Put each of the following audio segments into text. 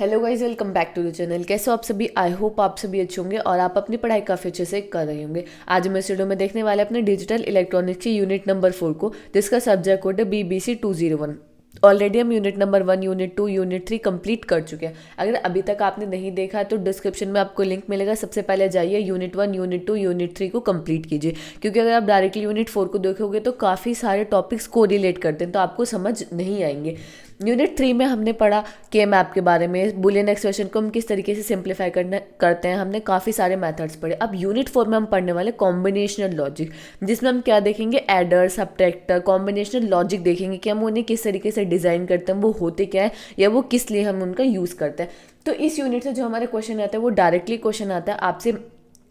Hello guys, welcome back to the channel. कैसे हो आप सभी? आई होप आप सभी अच्छे होंगे और आप अपनी पढ़ाई काफ़ी अच्छे से कर रहे होंगे। आज हम इस वीडियो में देखने वाले अपने डिजिटल इलेक्ट्रॉनिक्स की यूनिट नंबर 4 को, जिसका सब्जेक्ट कोड है BBC 201। ऑलरेडी हम unit number 1, unit 2, unit 3 complete कर चुके हैं। अगर अभी तक आपने नहीं देखा है तो डिस्क्रिप्शन में आपको लिंक मिलेगा। सबसे पहले जाइए यूनिट 1, यूनिट 2, यूनिट 3 को कंप्लीट कीजिए, क्योंकि अगर आप डायरेक्टली यूनिट 4 को देखोगे तो काफ़ी सारे टॉपिक्स को रिलेट करते हैं तो आपको समझ नहीं आएंगे। यूनिट 3 में हमने पढ़ा के मैप के बारे में, बुलियन एक्सप्रेशन को हम किस तरीके से सिंप्लीफाई करते हैं। हमने काफ़ी सारे मेथड्स पढ़े। अब यूनिट 4 में हम पढ़ने वाले कॉम्बिनेशनल लॉजिक, जिसमें हम क्या देखेंगे, एडर, सबट्रैक्टर, कॉम्बिनेशनल लॉजिक देखेंगे कि हम उन्हें किस तरीके से डिज़ाइन करते हैं, वो होते क्या है या वो किस लिए हम उनका यूज़ करते हैं। तो इस यूनिट से जो हमारे क्वेश्चन आता है वो डायरेक्टली क्वेश्चन आता है आपसे।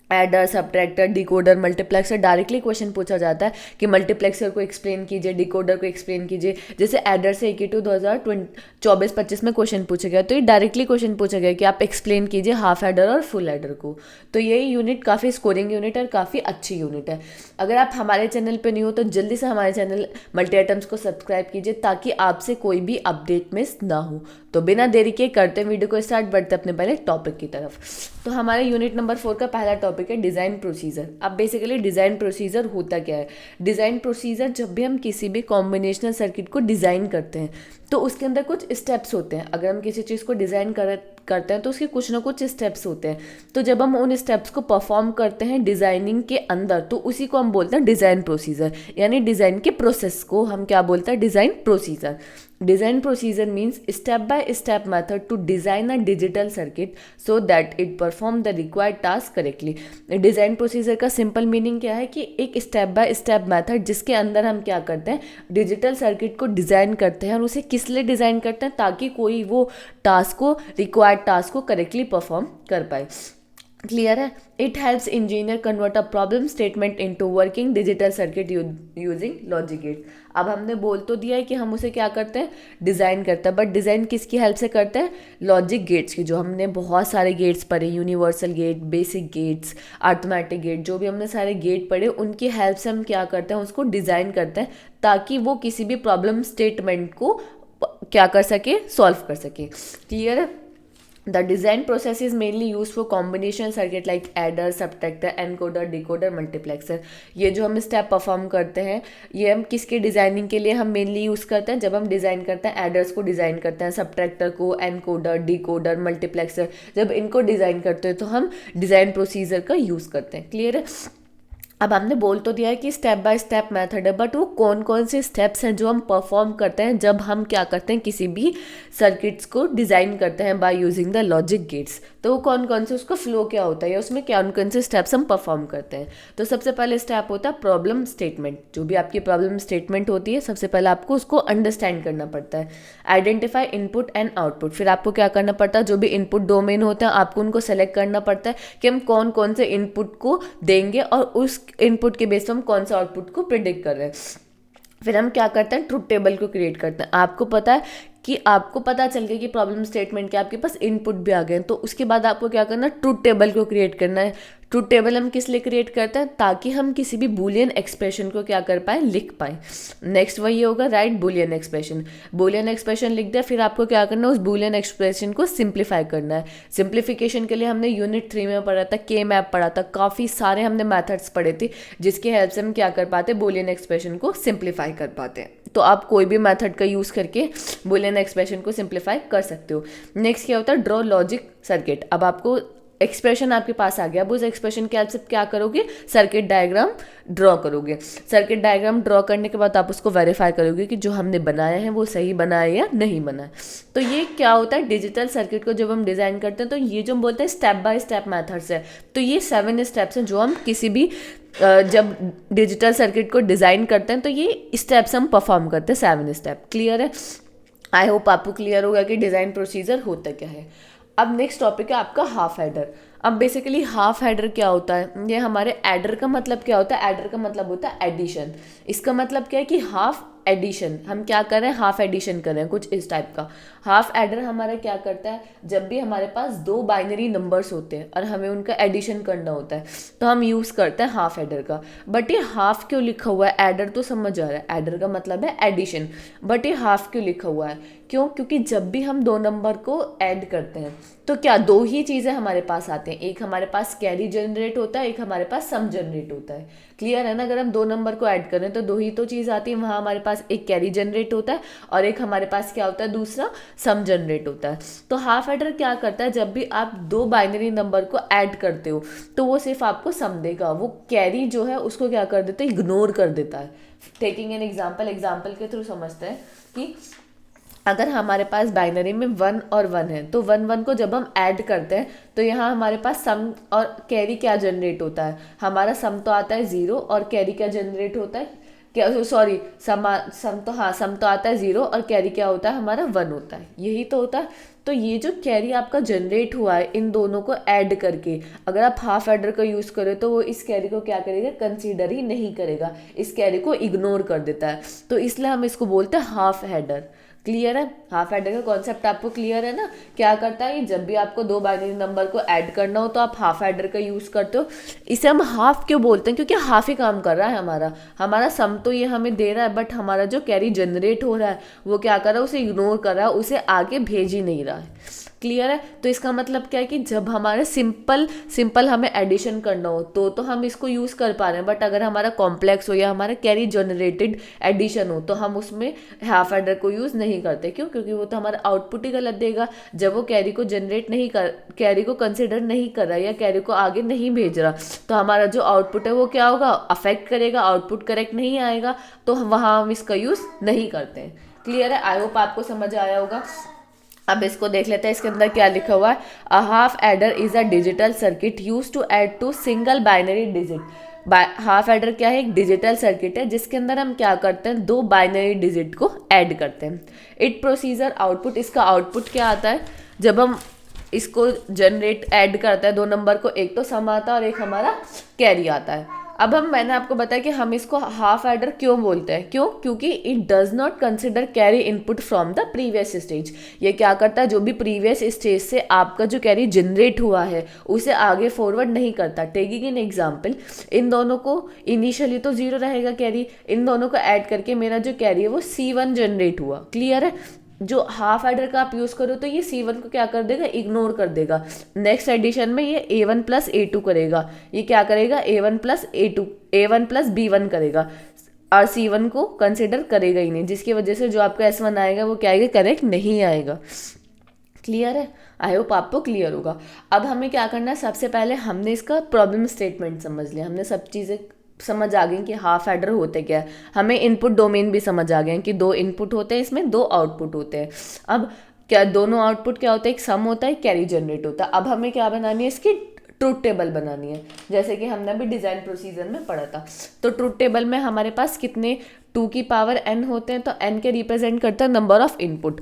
Adder, subtractor, decoder, multiplexer, directly question पूछा जाता है कि मल्टीप्लेक्सर को एक्सप्लेन कीजिए, डिकोडर को एक्सप्लेन कीजिए। जैसे एडर से AQ 2024-25 में क्वेश्चन पूछा गया, तो ये डायरेक्टली क्वेश्चन पूछा गया कि आप एक्सप्लेन कीजिए हाफ एडर और फुल एडर को। तो ये यूनिट काफ़ी स्कोरिंग यूनिट है और काफ़ी अच्छी यूनिट है। अगर आप हमारे चैनल पर नहीं हो तो जल्दी से हमारे चैनल मल्टी आइटम्स को सब्सक्राइब कीजिए, ताकि आपसे कोई भी अपडेट मिस ना हो। तो बिना देरी के करते हैं वीडियो को स्टार्ट, बढ़ते अपने पहले टॉपिक की तरफ। तो हमारे यूनिट नंबर 4 का पहला टॉपिक है डिज़ाइन प्रोसीजर। अब बेसिकली डिज़ाइन प्रोसीजर होता क्या है? डिज़ाइन प्रोसीजर, जब भी हम किसी भी कॉम्बिनेशनल सर्किट को डिज़ाइन करते हैं तो उसके अंदर कुछ स्टेप्स होते हैं। अगर हम किसी चीज़ को डिज़ाइन करते हैं तो उसके कुछ ना कुछ स्टेप्स होते हैं। तो जब हम उन स्टेप्स को परफॉर्म करते हैं डिज़ाइनिंग के अंदर, तो उसी को हम बोलते हैं डिज़ाइन प्रोसीजर। यानी डिज़ाइन के प्रोसेस को हम क्या बोलते हैं? Design procedure. Design procedure means step by step method to design a digital circuit so that it perform the required task correctly. Design procedure का सिंपल मीनिंग क्या है कि एक स्टेप बाय स्टेप मेथड जिसके अंदर हम क्या करते हैं, डिजिटल सर्किट को डिज़ाइन करते हैं। और उसे किस लिए डिज़ाइन करते हैं? ताकि कोई वो टास्क को, रिक्वायर्ड टास्क को करेक्टली परफॉर्म कर पाए। क्लियर है? It helps engineer convert a problem statement into working digital circuit using logic gate. अब हमने बोल तो दिया है कि हम उसे क्या करते हैं, डिज़ाइन करते हैं, बट डिज़ाइन किसकी हेल्प से करते हैं? लॉजिक गेट्स की। जो हमने बहुत सारे गेट्स पढ़े, universal gate, basic gates, arithmetic gate, जो भी हमने सारे गेट पढ़े, उनकी हेल्प से हम क्या करते हैं, उसको डिज़ाइन करते हैं ताकि वो किसी भी प्रॉब्लम स्टेटमेंट को क्या कर सके, सॉल्व कर सके। क्लियर है? The design process is mainly used for combinational circuit like adder, subtractor, encoder, decoder, multiplexer। ये जो हम स्टेप परफॉर्म करते हैं, ये हम किसके डिज़ाइनिंग के लिए हम मेनली यूज़ करते हैं? जब हम डिज़ाइन करते हैं, एडर्स को डिज़ाइन करते हैं, सबट्रैक्टर को, एनकोडर, डिकोडर, मल्टीप्लेक्सर, जब इनको डिज़ाइन करते हैं तो हम डिज़ाइन प्रोसीजर का यूज़ करते हैं। क्लियर है? अब हमने बोल तो दिया है कि स्टेप बाय स्टेप मेथड है, बट वो कौन कौन से स्टेप्स हैं जो हम परफॉर्म करते हैं जब हम क्या करते हैं, किसी भी सर्किट्स को डिज़ाइन करते हैं by using the logic gates. तो वो कौन कौन से, उसका फ्लो क्या होता है या उसमें कौन कौन से स्टेप्स हम परफॉर्म करते हैं। तो सबसे पहले स्टेप होता है प्रॉब्लम स्टेटमेंट। जो भी आपकी प्रॉब्लम स्टेटमेंट होती है, सबसे पहले आपको उसको अंडरस्टैंड करना पड़ता है। Identify input and output. फिर आपको क्या करना पड़ता है, जो भी इनपुट डोमेन होते हैं आपको उनको सेलेक्ट करना पड़ता है कि हम कौन कौन से इनपुट को देंगे और उस इनपुट के बेस पर हम कौन सा आउटपुट को प्रिडिक्ट कर रहे हैं। फिर हम क्या करते हैं, ट्रुथ टेबल को क्रिएट करते हैं। आपको पता है कि आपको पता चल गया कि प्रॉब्लम स्टेटमेंट के आपके पास इनपुट भी आ गए हैं, तो उसके बाद आपको क्या करना है, ट्रुथ टेबल को क्रिएट करना है। ट्रुथ टेबल हम किस लिए क्रिएट करते हैं? ताकि हम किसी भी बूलियन एक्सप्रेशन को क्या कर पाए, लिख पाए। नेक्स्ट वही होगा right Boolean expression. Boolean expression लिख दिया, फिर आपको क्या करना है, उस बूलियन एक्सप्रेशन को सिंप्लीफाई करना है। सिंप्लीफिकेशन के लिए हमने यूनिट 3 में पढ़ा था, के मैप पढ़ा था, काफ़ी सारे हमने मैथड्स पढ़े थे जिसकी हेल्प से हम क्या कर पाते, बूलियन एक्सप्रेशन को सिंप्लीफाई कर पाते हैं। तो आप कोई भी मेथड का यूज़ करके बूलियन एक्सप्रेशन को सिंप्लीफाई कर सकते हो। नेक्स्ट क्या होता है, ड्रॉ लॉजिक सर्किट। अब आपको एक्सप्रेशन आपके पास आ गया, अब उस एक्सप्रेशन के हेल्प से क्या करोगे, सर्किट डायग्राम ड्रॉ करोगे। सर्किट डायग्राम ड्रॉ करने के बाद आप उसको वेरीफाई करोगे कि जो हमने बनाया है वो सही बना है या नहीं बना है। तो ये क्या होता है, डिजिटल सर्किट को जब हम डिज़ाइन करते हैं तो ये जो हम बोलते हैं स्टेप बाय स्टेप मेथड्स है। तो ये 7 स्टेप्स हैं जो हम किसी भी जब डिजिटल सर्किट को डिज़ाइन करते हैं तो ये स्टेप्स हम परफॉर्म करते हैं, 7 स्टेप। क्लियर है? आई होप आपको क्लियर होगा कि डिज़ाइन प्रोसीजर होता क्या है। अब नेक्स्ट टॉपिक है आपका हाफ एडर। अब बेसिकली हाफ एडर क्या होता है, ये हमारे एडर का मतलब क्या होता है, एडर का मतलब होता है एडिशन। इसका मतलब क्या है कि हाफ एडिशन, हम क्या कर रहे हैं, हाफ एडिशन कर रहे हैं, कुछ इस टाइप का। हाफ एडर हमारा क्या करता है, जब भी हमारे पास दो बाइनरी नंबर्स होते हैं और हमें उनका एडिशन करना होता है तो हम यूज़ करते हैं हाफ एडर का। बट ये हाफ क्यों लिखा हुआ है, एडर तो समझ आ रहा है, एडर का मतलब है एडिशन, बट ये हाफ क्यों लिखा हुआ है, क्यों, क्योंकि जब भी हम दो नंबर को ऐड करते हैं तो क्या दो ही चीज़ें हमारे पास आते हैं, एक हमारे पास कैरी जनरेट होता है, एक हमारे पास सम जनरेट होता है। क्लियर है ना, अगर हम दो नंबर को ऐड करें तो दो ही तो चीज़ आती है, वहाँ हमारे पास एक कैरी जनरेट होता है और एक हमारे पास क्या होता है, दूसरा सम जनरेट होता है। तो हाफ एडर क्या करता है, जब भी आप दो बाइनरी नंबर को ऐड करते हो तो वो सिर्फ आपको सम देगा, वो कैरी जो है उसको क्या कर देता है, इग्नोर कर देता है। टेकिंग एन एग्जाम्पल के थ्रू समझते हैं कि अगर हमारे पास बाइनरी में 1 और 1 है तो 1 1 को जब हम ऐड करते हैं तो यहाँ हमारे पास सम और कैरी क्या जनरेट होता है, हमारा सम तो आता है 0 और कैरी क्या जनरेट होता है, क्या सॉरी सम तो आता है 0 और कैरी क्या होता है, हमारा 1 होता है, यही तो होता है। तो ये जो कैरी आपका जनरेट हुआ है इन दोनों को ऐड करके, अगर आप हाफ एडर का यूज़ करें तो वो इस कैरी को क्या करेगा, कंसीडर ही नहीं करेगा, इस कैरी को इग्नोर कर देता है, तो इसलिए हम इसको बोलते हैं हाफ एडर। क्लियर है, हाफ एडर का कॉन्सेप्ट आपको क्लियर है ना, क्या करता है, जब भी आपको दो बाइनरी नंबर को ऐड करना हो तो आप हाफ एडर का यूज़ करते हो। इसे हम हाफ क्यों बोलते हैं, क्योंकि हाफ ही काम कर रहा है हमारा, हमारा सम तो ये हमें दे रहा है बट हमारा जो कैरी जनरेट हो रहा है वो क्या कर रहा है, उसे इग्नोर कर रहा है, उसे आगे भेज ही नहीं रहा है। क्लियर है, तो इसका मतलब क्या है कि जब हमारे सिंपल हमें एडिशन करना हो तो हम इसको यूज़ कर पा रहे हैं, बट अगर हमारा कॉम्प्लेक्स हो या हमारा कैरी जनरेटेड एडिशन हो तो हम उसमें हाफ एडर को यूज़ नहीं करते। क्यों, क्योंकि वो तो हमारा आउटपुट ही गलत देगा, जब वो कैरी को जनरेट नहीं कर, कैरी को कंसिडर नहीं कर रहा या कैरी को आगे नहीं भेज रहा तो हमारा जो आउटपुट है वो क्या होगा, अफेक्ट करेगा, आउटपुट करेक्ट नहीं आएगा, तो वहाँ हम इसका यूज़ नहीं करते हैं। क्लियर है, आई होप आपको समझ आया होगा। अब इसको देख लेते हैं, इसके अंदर क्या लिखा हुआ है, a half adder is a digital circuit use to add two single binary digit. Half adder क्या है, एक डिजिटल सर्किट है जिसके अंदर हम क्या करते हैं, दो बाइनरी डिजिट को ऐड करते हैं। इट प्रोसीजर आउटपुट, इसका आउटपुट क्या आता है, जब हम इसको जनरेट ऐड करते हैं दो नंबर को, एक तो सम आता है और एक हमारा कैरी आता है। अब मैंने आपको बताया कि हम इसको हाफ एडर क्यों बोलते हैं, क्यों, क्योंकि it does not consider carry input from the previous stage. ये क्या करता है, जो भी प्रीवियस स्टेज से आपका जो कैरी जनरेट हुआ है उसे आगे फॉरवर्ड नहीं करता। टेकिंग इन एग्जाम्पल, इन दोनों को इनिशियली तो 0 रहेगा कैरी, इन दोनों को ऐड करके मेरा जो कैरी है वो C1 जनरेट हुआ। क्लियर है, जो हाफ एडर का आप यूज़ करो तो ये C1 को क्या कर देगा, इग्नोर कर देगा। नेक्स्ट एडिशन में ये A1 प्लस A2 करेगा, ये क्या करेगा, A1 plus A2, A1 plus B1 करेगा और C1 को कंसिडर करेगा ही नहीं, जिसकी वजह से जो आपका S1 आएगा वो क्या आएगा, करेक्ट नहीं आएगा। क्लियर है, आई होप आपको क्लियर होगा। अब हमें क्या करना है, सबसे पहले हमने इसका प्रॉब्लम स्टेटमेंट समझ लिया, हमने सब चीज़ें समझ आ गई कि हाफ एडर होते क्या है, हमें इनपुट डोमेन भी समझ आ गए कि दो इनपुट होते हैं, इसमें दो आउटपुट होते हैं। अब क्या दोनों आउटपुट क्या होता है, एक सम होता है, कैरी जनरेट होता है। अब हमें क्या बनानी है, इसकी ट्रूथ टेबल बनानी है, जैसे कि हमने अभी डिज़ाइन प्रोसीजर में पढ़ा था। तो ट्रूथ टेबल में हमारे पास कितने 2 की पावर n होते हैं, तो n के रिप्रेजेंट करता है number of input.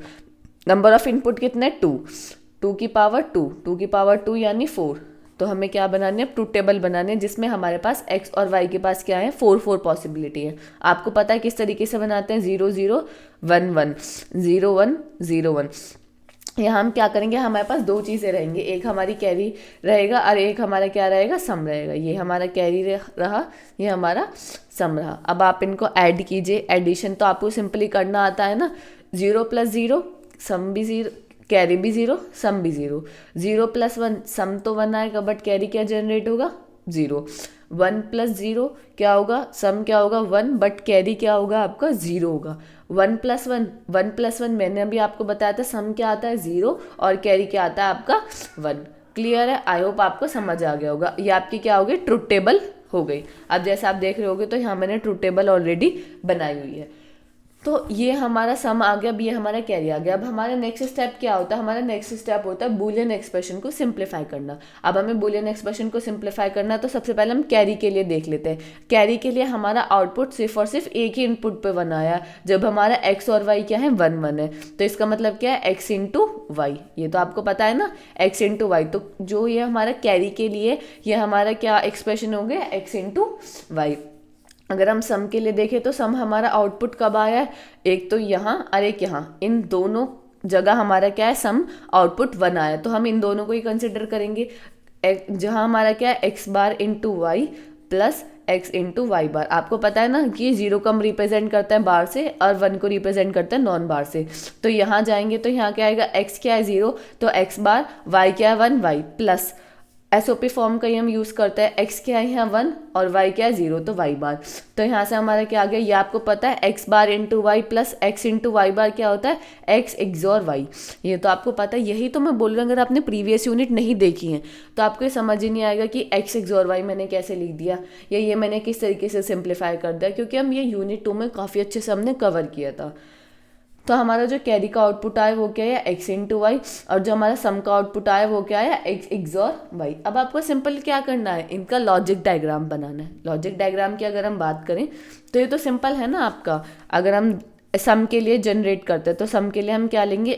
Number of input कितने, 2 की पावर 2 की पावर 2 यानी 4। तो हमें क्या बनाने है, ट्रूथ टेबल बनाने हैं जिसमें हमारे पास x और y के पास क्या है, 4 पॉसिबिलिटी है। आपको पता है किस तरीके से बनाते हैं, 0 0 1 1 0 1 0 1। यहाँ हम क्या करेंगे, हमारे पास दो चीज़ें रहेंगी, एक हमारी कैरी रहेगा और एक हमारा क्या रहेगा, सम रहेगा। ये हमारा कैरी रहा, ये हमारा सम रहा। अब आप इनको ऐड कीजिए, एडिशन तो आपको सिंपली करना आता है ना, 0 प्लस 0, सम भी 0, कैरी भी 0, सम भी 0, 0 प्लस 1, सम तो 1 आएगा बट कैरी क्या जनरेट होगा, 0। 1 प्लस 0 क्या होगा, सम क्या होगा 1 बट कैरी क्या होगा आपका 0 होगा। 1 प्लस 1 मैंने अभी आपको बताया था, सम क्या आता है 0 और कैरी क्या आता है आपका 1। क्लियर है, आई होप आपको समझ आ गया होगा। ये आपकी क्या हो गई, ट्रूथ टेबल हो गई। अब जैसे आप देख रहे होगे तो यहाँ मैंने ट्रूथ टेबल ऑलरेडी बनाई हुई है। तो ये हमारा सम आ गया, अब ये हमारा कैरी आ गया। अब हमारा नेक्स्ट स्टेप क्या होता है, हमारा नेक्स्ट स्टेप होता है बूलियन एक्सप्रेशन को सिंप्लीफाई करना। अब हमें बूलियन एक्सप्रेशन को सिंप्लीफाई करना है, तो सबसे पहले हम कैरी के लिए देख लेते हैं। कैरी के लिए हमारा आउटपुट सिर्फ और सिर्फ एक ही इनपुट पे वन आया, जब हमारा एक्स और वाई क्या है, 1 1 है। तो इसका मतलब क्या है, एक्स इंटू वाई, ये तो आपको पता है ना, एक्स इंटू वाई। तो जो ये हमारा कैरी के लिए ये हमारा क्या एक्सप्रेशन हो गया, एक्स इंटू वाई। अगर हम सम के लिए देखें तो सम हमारा आउटपुट कब आया है, एक तो यहाँ और एक यहाँ, इन दोनों जगह हमारा क्या है, सम आउटपुट 1 आया। तो हम इन दोनों को ही कंसिडर करेंगे, जहाँ हमारा क्या है, X bar into Y plus X into Y bar. आपको पता है ना कि 0 को हम रिप्रेजेंट करते हैं बार से और 1 को रिप्रेजेंट करते हैं नॉन बार से। तो यहाँ जाएंगे तो यहाँ क्या आएगा, एक्स क्या है 0, तो एक्स बार, वाई क्या है 1 वाई, प्लस एसओपी फॉर्म का ही हम यूज़ करते हैं, एक्स क्या है यहाँ 1 और वाई क्या है 0, तो वाई बार। तो यहाँ से हमारा क्या आ गया, ये आपको पता है, X bar into Y plus X into Y bar क्या होता है, एक्स एक्सॉर वाई। ये तो आपको पता है, यही तो मैं बोल रहा हूँ, अगर आपने प्रीवियस यूनिट नहीं देखी है तो आपको ये समझ ही नहीं आएगा कि एक्स एक्सॉर वाई मैंने कैसे लिख दिया या ये मैंने किस तरीके से सिंप्लीफाई कर दिया, क्योंकि हम ये यूनिट 2 में काफ़ी अच्छे से हमने कवर किया था। तो हमारा जो कैरी का आउटपुट आया वो क्या है, एक्स इंटू वाई, और जो हमारा सम का आउटपुट आया वो क्या है, एक्स एक्सॉर वाई। अब आपको सिंपल क्या करना है, इनका लॉजिक डायग्राम बनाना है। लॉजिक डायग्राम की अगर हम बात करें तो ये तो सिंपल है ना आपका। अगर हम सम के लिए जनरेट करते हैं तो सम के लिए हम क्या लेंगे,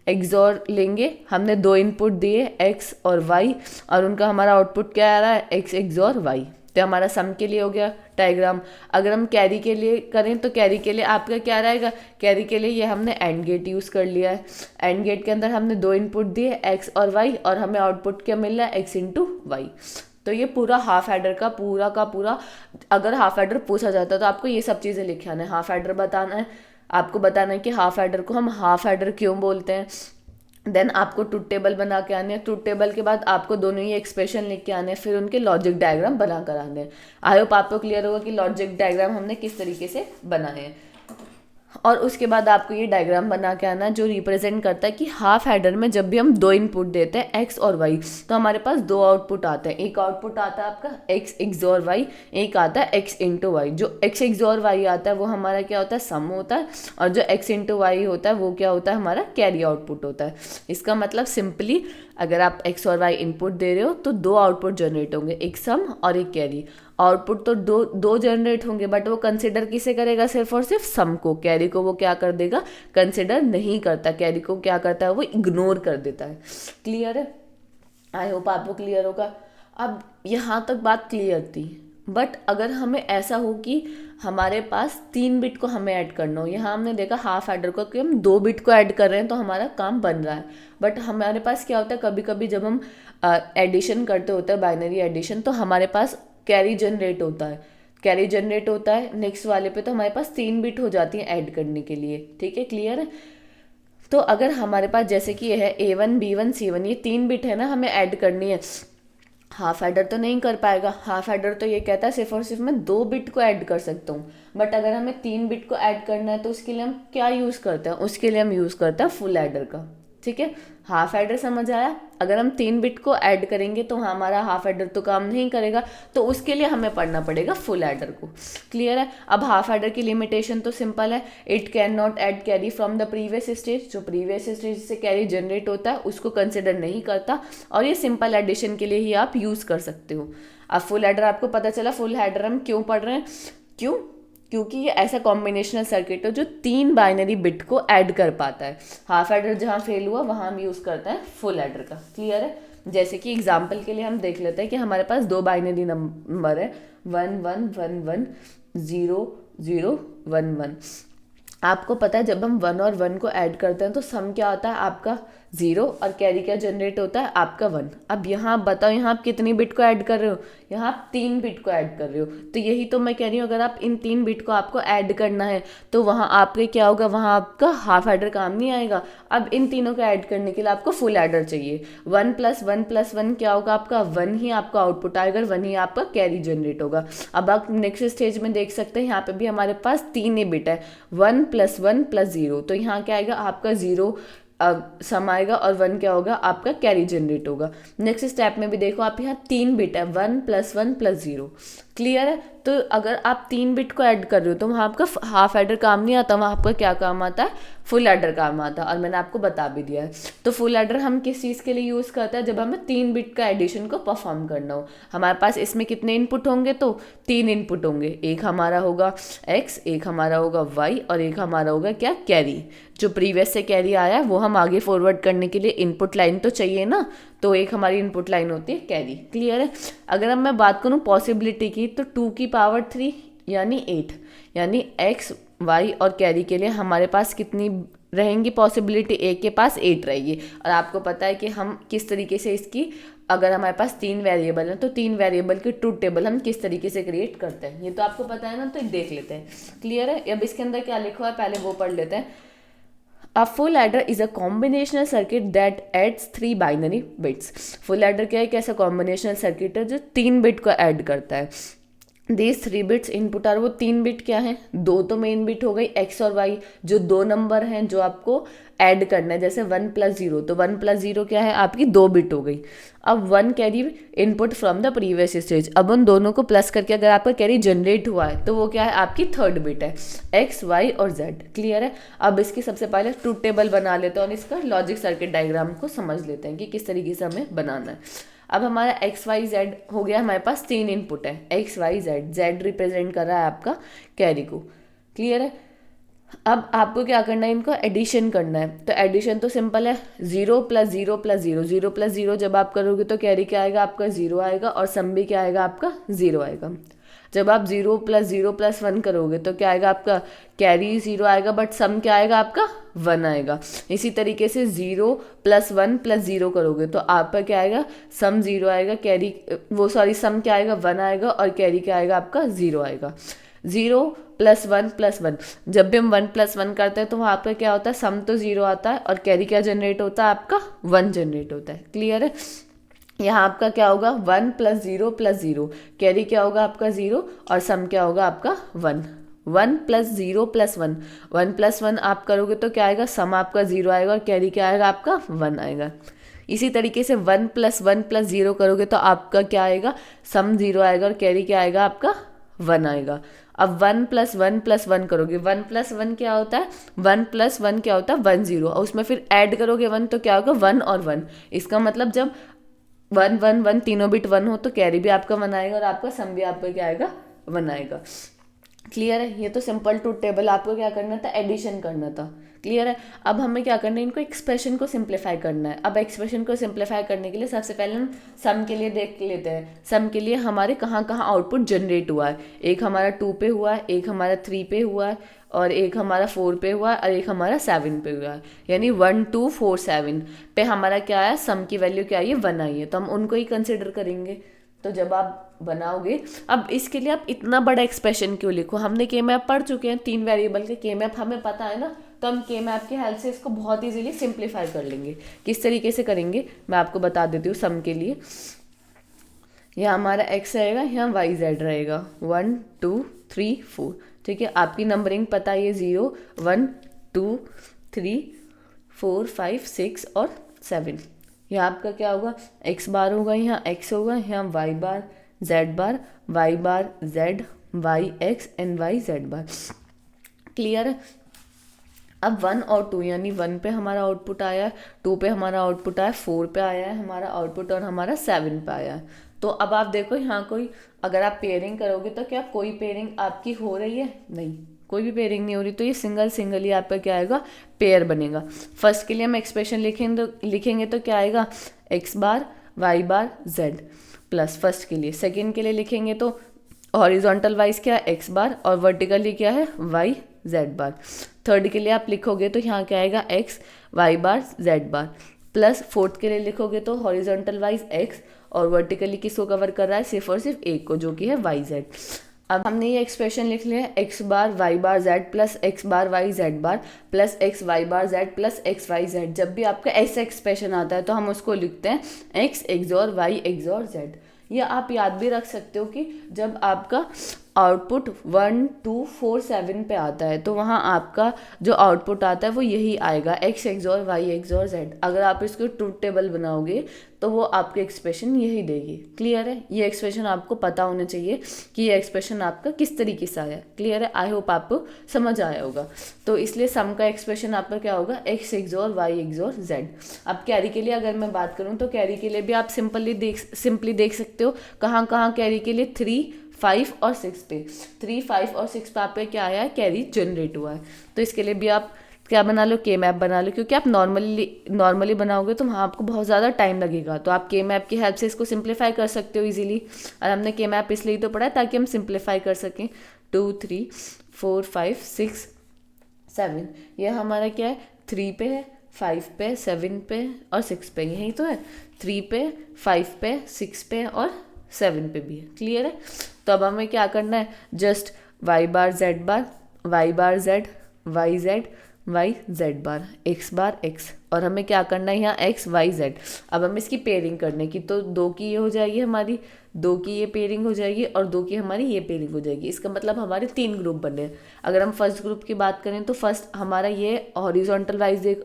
एक्सॉर लेंगे। हमने 2 इनपुट दिए, एक्स और वाई, और उनका हमारा आउटपुट क्या आ रहा है, एक्स एक्सॉर वाई। तो हमारा सम के लिए हो गया डायग्राम। अगर हम कैरी के लिए करें तो कैरी के लिए आपका क्या रहेगा, कैरी के लिए ये हमने एंड गेट यूज़ कर लिया है। एंड गेट के अंदर हमने 2 इनपुट दिए, एक्स और वाई, और हमें आउटपुट क्या मिल रहा है, एक्स इंटू वाई। तो ये पूरा हाफ एडर का पूरा अगर हाफ एडर पूछा जाता है तो आपको ये सब चीज़ें लिखे आना है। हाफ एडर बताना है, आपको बताना है कि हाफ एडर को हम हाफ एडर क्यों बोलते हैं। देन आपको ट्रूथ टेबल बना के आने हैं, ट्रूथ टेबल के बाद आपको दोनों ही एक्सप्रेशन लिख के आने हैं, फिर उनके लॉजिक डायग्राम बना कर आने हैं। आई होप आपको क्लियर होगा कि लॉजिक डायग्राम हमने किस तरीके से बनाए हैं। और उसके बाद आपको ये डायग्राम बना के आना जो रिप्रेजेंट करता है कि हाफ हेडर में जब भी हम 2 इनपुट देते हैं एक्स और वाई, तो हमारे पास 2 आउटपुट आते हैं। एक आउटपुट आता है आपका एक्स एक्सॉर वाई, एक आता है एक्स इंटू वाई। जो एक्स एक्सॉर वाई आता है वो हमारा क्या होता है, सम होता है, और जो एक्स इंटू वाई होता है वो क्या होता है, हमारा कैरी आउटपुट होता है। इसका मतलब सिंपली अगर आप एक्स और वाई इनपुट दे रहे हो तो 2 आउटपुट जनरेट होंगे, एक सम और एक कैरी। आउटपुट तो दो जनरेट होंगे, बट वो कंसिडर किसे करेगा, सिर्फ और सिर्फ सम को। कैरी को वो क्या कर देगा, कंसिडर नहीं करता। कैरी को क्या करता है, वो इग्नोर कर देता है। क्लियर है, आई होप आपको क्लियर होगा। अब यहाँ तक बात क्लियर थी, बट अगर हमें ऐसा हो कि हमारे पास 3 बिट को हमें ऐड करना हो, यहाँ हमने देखा हाफ एडर को कि हम 2 बिट को ऐड कर रहे हैं तो हमारा काम बन रहा है। बट हमारे पास क्या होता है, कभी कभी जब हम एडिशन करते होते हैं, बाइनरी एडिशन, तो हमारे पास कैरी जनरेट होता है। कैरी जनरेट होता है नेक्स्ट वाले पे, तो हमारे पास 3 बिट हो जाती है ऐड करने के लिए। ठीक है, क्लियर है। तो अगर हमारे पास जैसे कि ये है A1 B1 C1, ये 3 बिट है ना, हमें ऐड करनी है। हाफ एडर तो नहीं कर पाएगा, हाफ एडर तो ये कहता है सिर्फ और सिर्फ मैं 2 बिट को ऐड कर सकता हूँ। बट अगर हमें 3 बिट को ऐड करना है तो उसके लिए हम क्या यूज़ करते हैं, उसके लिए हम यूज़ करते हैं फुल एडर का। ठीक है, हाफ एडर समझ आया। अगर हम 3 बिट को ऐड करेंगे तो हमारा हाफ एडर तो काम नहीं करेगा, तो उसके लिए हमें पढ़ना पड़ेगा फुल एडर को। क्लियर है। अब हाफ एडर की लिमिटेशन तो सिंपल है, it can not add carry from the previous stage. जो प्रीवियस स्टेज से कैरी जनरेट होता है उसको कंसिडर नहीं करता, और ये सिंपल एडिशन के लिए ही आप यूज़ कर सकते हो। अब फुल एडर आपको पता चला, फुल एडर हम क्यों पढ़ रहे हैं, क्यों, क्योंकि ये ऐसा कॉम्बिनेशनल सर्किट है जो 3 बाइनरी बिट को ऐड कर पाता है। हाफ एडर जहाँ फेल हुआ वहाँ हम यूज़ करते हैं फुल एडर का। क्लियर है। जैसे कि एग्जांपल के लिए हम देख लेते हैं कि हमारे पास 2 बाइनरी नंबर है, 1 1 1 1 0 0 1 1। आपको पता है जब हम 1 और 1 को ऐड करते हैं तो सम क्या होता है आपका 0, और कैरी क्या जनरेट होता है आपका 1। अब यहाँ आप बताओ, यहाँ आप कितनी बिट को ऐड कर रहे हो, यहाँ आप 3 बिट को ऐड कर रहे हो। तो यही तो मैं कह रही हूँ, अगर आप इन 3 बिट को आपको ऐड करना है तो वहाँ आपके क्या होगा, वहाँ आपका हाफ एडर काम नहीं आएगा। अब इन तीनों को ऐड करने के लिए आपको फुल एडर चाहिए। 1 + 1 + 1 क्या होगा आपका, 1 ही आपका आउटपुट आएगा, 1 ही आपका कैरी जनरेट होगा। अब आप नेक्स्ट स्टेज में देख सकते हैं, यहाँ पे भी हमारे पास 3 ही बिट है, 1 + 1 + 0। तो यहाँ क्या आएगा आपका 0 सम आएगा, और 1 क्या होगा आपका कैरी जनरेट होगा। नेक्स्ट स्टेप में भी देखो आप, यहाँ 3 बिट है, 1 + 1 + 0। क्लियर है। तो अगर आप 3 बिट को ऐड कर रहे हो तो वहाँ आपका हाफ एडर काम नहीं आता, वहाँ आपका क्या काम आता है, फुल एडर काम आता है, और मैंने आपको बता भी दिया है। तो फुल एडर हम किस चीज़ के लिए यूज़ करते हैं, जब हमें 3 बिट का एडिशन को परफॉर्म करना हो। हमारे पास इसमें कितने इनपुट होंगे, तो 3 इनपुट होंगे, एक हमारा होगा x, एक हमारा होगा y, और एक हमारा होगा क्या, कैरी। जो प्रीवियस से कैरी आया है वो हम आगे फॉरवर्ड करने के लिए इनपुट लाइन तो चाहिए ना, तो एक हमारी इनपुट लाइन होती है कैरी। क्लियर है। अगर अब मैं बात करूँ पॉसिबिलिटी की, तो 2 की पावर 3 यानी 8, यानी x, y और कैरी के लिए हमारे पास कितनी रहेंगी पॉसिबिलिटी, एक के पास 8 रहेगी। और आपको पता है कि हम किस तरीके से इसकी, अगर हमारे पास 3 वेरिएबल हैं तो 3 वेरिएबल की ट्रूथ टेबल हम किस तरीके से क्रिएट करते हैं, ये तो आपको पता है ना, तो देख लेते हैं। क्लियर है। अब इसके अंदर क्या लिखा हुआ है पहले वो पढ़ लेते हैं। A full adder is a combinational circuit that adds 3 binary bits. Full adder क्या है, कैसा कॉम्बिनेशनल सर्किट है जो 3 बिट को ऐड करता है। These 3 बिट्स इनपुट आर, वो 3 बिट क्या है, 2 तो मेन बिट हो गई x और y, जो 2 नंबर हैं जो आपको ऐड करना है, जैसे 1 + 0, तो 1 + 0 क्या है, आपकी 2 बिट हो गई। अब 1 carry input from the previous stage, अब उन दोनों को प्लस करके अगर आपका कैरी जनरेट हुआ है तो वो क्या है, आपकी 3rd बिट है, x, y और z। क्लियर है। अब इसकी सबसे पहले ट्रूथ टेबल बना लेते हैं और इसका लॉजिक सर्किट डायग्राम को समझ लेते हैं कि किस तरीके से हमें बनाना है। अब हमारा x, y, z हो गया, हमारे पास 3 इनपुट है, x, y, z, z represent कर रहा है आपका कैरी को। क्लियर है। अब आपको क्या करना है, इनको एडिशन करना है। तो एडिशन तो सिंपल है, 0 + 0 + 0, 0 + 0 जब आप करोगे तो कैरी क्या आएगा, आपका 0 आएगा, और सम भी क्या आएगा, आपका 0 आएगा। जब आप 0 + 0 + 1 करोगे तो क्या आएगा, आपका कैरी 0 आएगा, बट सम क्या आएगा, आपका 1 आएगा। इसी तरीके से 0 + 1 + 0 करोगे तो आपका क्या आएगा, सम 0 आएगा, कैरी सम क्या आएगा, 1 आएगा, और कैरी क्या आएगा, आपका 0 आएगा। 0 + 1 + 1, जब भी हम 1 + 1 करते हैं तो वहाँ पर क्या होता है, सम तो 0 आता है और कैरी क्या जनरेट होता है, आपका 1 जनरेट होता है। क्लियर है। यहाँ आपका क्या होगा, 1 + 0 + 0, कैरी क्या होगा, आपका 0, और सम क्या होगा, आपका 1। 1 + 0 + 1, 1 + 1 आप करोगे तो क्या आएगा, सम आपका 0 आएगा, और कैरी क्या आएगा, आपका 1 आएगा। इसी तरीके से 1 + 1 + 0 करोगे तो आपका क्या आएगा, सम 0 आएगा, और कैरी क्या आएगा, आपका 1 आएगा। अब 1 + 1 + 1 करोगे, 1 + 1 क्या होता है, 1 + 1 क्या होता है, 1 0, और उसमें फिर ऐड करोगे 1 तो क्या होगा, 1 और 1। इसका मतलब जब 1 1 1 तीनों बिट 1 हो तो कैरी भी आपका 1 आएगा, और आपका सम भी आपका क्या आएगा, 1 आएगा। क्लियर है। ये तो सिंपल ट्रूथ टेबल, आपको क्या करना था, एडिशन करना था। क्लियर है। अब हमें क्या करना है, इनको एक्सप्रेशन को सिंप्लीफाई करना है। अब एक्सप्रेशन को सिंप्लीफाई करने के लिए सबसे पहले हम सम के लिए देख लेते हैं। सम के लिए हमारे कहाँ कहाँ आउटपुट जनरेट हुआ है, एक हमारा 2 पे हुआ है, एक हमारा 3 पे हुआ है, और एक हमारा 4 पे हुआ है, और एक हमारा 7 पे हुआ है। यानी 1 2 4 7 पे हमारा क्या है, सम की वैल्यू क्या आई है, 1 आई है, तो हम उनको ही कंसिडर करेंगे। तो जब आप बनाओगे, अब इसके लिए आप इतना बड़ा एक्सप्रेशन क्यों लिखो, हमने के मैप पढ़ चुके हैं, 3 वेरिएबल के के मैप हमें पता है ना, तो हम के मैप की हेल्प से इसको बहुत इजीली सिंप्लीफाई कर लेंगे। किस तरीके से करेंगे मैं आपको बता देती हूँ। सम के लिए यहाँ हमारा x रहेगा, यहाँ y z रहेगा, 1 2 3 4, ठीक है। आपकी नंबरिंग पता है, ये 0 1 2 3 4 5 6 और 7। यहाँ आपका क्या होगा, x बार होगा, यहाँ x होगा, यहाँ y bar z bar, y bar z, y x and y z bar. Clear है। अब 1 और 2, यानी 1 पे हमारा आउटपुट आया है, 2 पे हमारा आउटपुट आया, 4 पे आया है हमारा आउटपुट, और हमारा 7 पे आया है। तो अब आप देखो यहाँ कोई, अगर आप पेयरिंग करोगे तो क्या कोई पेयरिंग आपकी हो रही है, नहीं, कोई भी पेयरिंग नहीं हो रही, तो ये सिंगल ही आपका क्या आएगा, पेयर बनेगा। फर्स्ट के लिए हम एक्सप्रेशन लिखेंगे तो क्या आएगा, x बार y बार z प्लस फर्स्ट के लिए। सेकेंड के लिए लिखेंगे तो हॉरिजॉन्टल वाइज क्या है, x बार, और वर्टिकली क्या है, y z बार। थर्ड के लिए आप लिखोगे तो यहाँ क्या आएगा, x y बार z बार, प्लस फोर्थ के लिए लिखोगे तो हॉरिजॉन्टल वाइज x, और वर्टिकली किसको कवर कर रहा है, सिर्फ और सिर्फ एक को, जो कि है y z। अब हमने ये एक्सप्रेशन लिख लिया है, x बार y बार z प्लस x बार y z बार प्लस x y बार z plus x y z। जब भी आपका ऐसा एक्सप्रेशन आता है तो हम उसको लिखते हैं x XOR y XOR z। या आप याद भी रख सकते हो कि जब आपका आउटपुट 1 2 4 7 पे आता है, तो वहाँ आपका जो आउटपुट आता है वो यही आएगा, x XOR y XOR z. अगर आप इसको ट्रूथ टेबल बनाओगे तो वो आपके एक्सप्रेशन यही देगी। क्लियर है? ये एक्सप्रेशन आपको पता होना चाहिए कि ये एक्सप्रेशन आपका किस तरीके से आया। क्लियर है? आई होप आपको समझ आया होगा। तो इसलिए सम का एक्सप्रेशन आपका क्या होगा, x XOR y XOR z. अब कैरी के लिए अगर मैं बात करूँ तो कैरी के लिए भी आप सिंपली देख सकते हो कहाँ कहाँ कैरी के लिए 3 5 और 6 पे, 3 5 और 6 पे आपका क्या आया है, कैरी जनरेट हुआ है। तो इसके लिए भी आप क्या बना लो, के मैप बना लो, क्योंकि आप नॉर्मली बनाओगे तो वहाँ आपको बहुत ज़्यादा टाइम लगेगा। तो आप के मैप की हेल्प से इसको सिंप्लीफाई कर सकते हो इजीली। और हमने के मैप इसलिए तो पढ़ा है ताकि हम सिंप्लीफाई कर सकें। 2 3 4 5 6 7, ये हमारा क्या है, 3 पे है, 5 पे, 7 पे और 6 पे, यही तो है। 3 पे, 5 पे, 6 पे और 7 पे भी है। क्लियर है? तो अब हमें क्या करना है, just Y bar Z bar, Y bar Z, Y Z, Y Z bar, X bar X, और हमें क्या करना है यहाँ एक्स वाई जेड। अब हम इसकी पेयरिंग करने की, तो 2 की ये हो जाएगी हमारी, 2 की ये पेयरिंग हो जाएगी और 2 की हमारी ये पेयरिंग हो जाएगी। इसका मतलब हमारे 3 ग्रुप बने। अगर हम फर्स्ट ग्रुप की बात करें तो फर्स्ट हमारा ये हॉरिजॉन्टल वाइज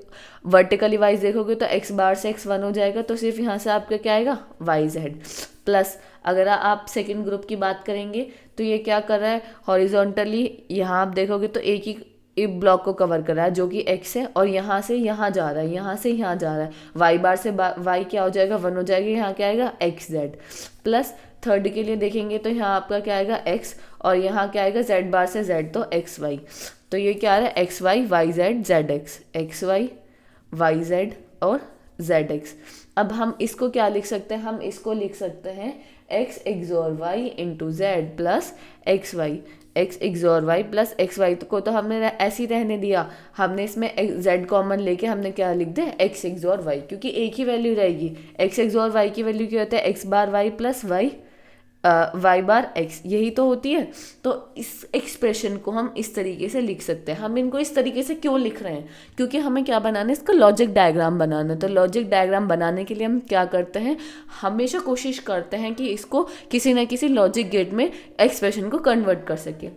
वर्टिकली वाइज देखोगे तो एक्स बार से x1 हो जाएगा, तो सिर्फ यहाँ से आपका क्या आएगा, वाई जेड। प्लस अगर आप सेकेंड ग्रुप की बात करेंगे तो ये क्या कर रहा है, हॉरिजॉन्टली यहाँ आप देखोगे तो एक ही ब्लॉक को कवर कर रहा है जो कि x है, और यहाँ से यहाँ जा रहा है, यहाँ से यहाँ जा रहा है। वाई बार से वाई क्या हो जाएगा, 1 हो जाएगा, यहाँ क्या आएगा एक्स जेड। प्लस थर्ड के लिए देखेंगे तो यहाँ आपका क्या आएगा x, और यहाँ क्या आएगा जेड बार से z, तो एक्स वाई। तो ये क्या आ रहा है, x Y Y Z Z x, x Y Y z और जेड एक्स। अब हम इसको क्या लिख सकते हैं, हम इसको लिख सकते हैं x XOR y into z plus x y, x XOR y plus x y को तो हमने ऐसे ही रहने दिया, हमने इसमें जेड कॉमन लेके हमने क्या लिख दिया, एक्स एक्सॉर वाई, क्योंकि एक ही वैल्यू रहेगी। एक्स एक्सॉर वाई की वैल्यू क्या होता है, एक्स बार वाई प्लस वाई वाई बार एक्स, यही तो होती है। तो इस एक्सप्रेशन को हम इस तरीके से लिख सकते हैं। हम इनको इस तरीके से क्यों लिख रहे हैं, क्योंकि हमें क्या बनाना है, इसका लॉजिक डायग्राम बनाना है। तो लॉजिक डायग्राम बनाने के लिए हम क्या करते हैं, हमेशा कोशिश करते हैं कि इसको किसी ना किसी लॉजिक गेट में एक्सप्रेशन को कन्वर्ट कर सके।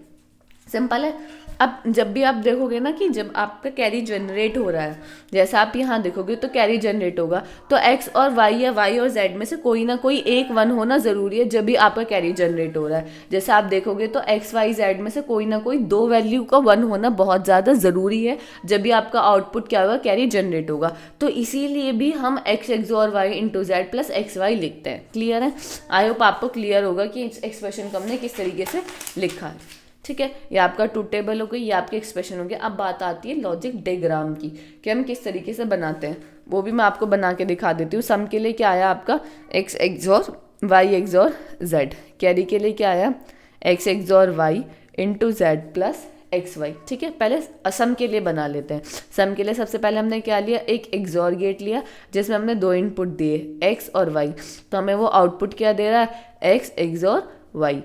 सिंपल है। अब जब भी आप देखोगे ना कि जब आपका कैरी जनरेट हो रहा है, जैसा आप यहाँ देखोगे तो कैरी जनरेट होगा, तो एक्स और वाई या वाई और जेड में से कोई ना कोई एक 1 होना ज़रूरी है जब भी आपका कैरी जनरेट हो रहा है। जैसे आप देखोगे तो एक्स वाई जेड में से कोई ना कोई 2 वैल्यू का 1 होना बहुत ज़्यादा ज़रूरी है जब भी आपका आउटपुट क्या होगा, कैरी जनरेट होगा। तो इसीलिए भी हम x XOR y into z plus x y लिखते हैं। क्लियर है? आई होप आपको क्लियर होगा कि इस एक्सप्रेशन को हमने किस तरीके से लिखा है। ठीक है, ये आपका ट्रूथ टेबल हो गई, ये आपके एक्सप्रेशन हो गया। अब बात आती है लॉजिक डायग्राम की, कि हम किस तरीके से बनाते हैं, वो भी मैं आपको बना के दिखा देती हूँ। सम के लिए क्या आया आपका, x XOR y XOR z. Carry के लिए क्या आया, x XOR y into z plus x y. ठीक है, पहले सम के लिए बना लेते हैं। सम के लिए सबसे पहले हमने क्या लिया, एक एक्सॉर गेट लिया जिसमें हमने 2 इनपुट दिए, एक्स और वाई। तो हमें वो आउटपुट क्या दे रहा है, एक्स एक्सॉर वाई।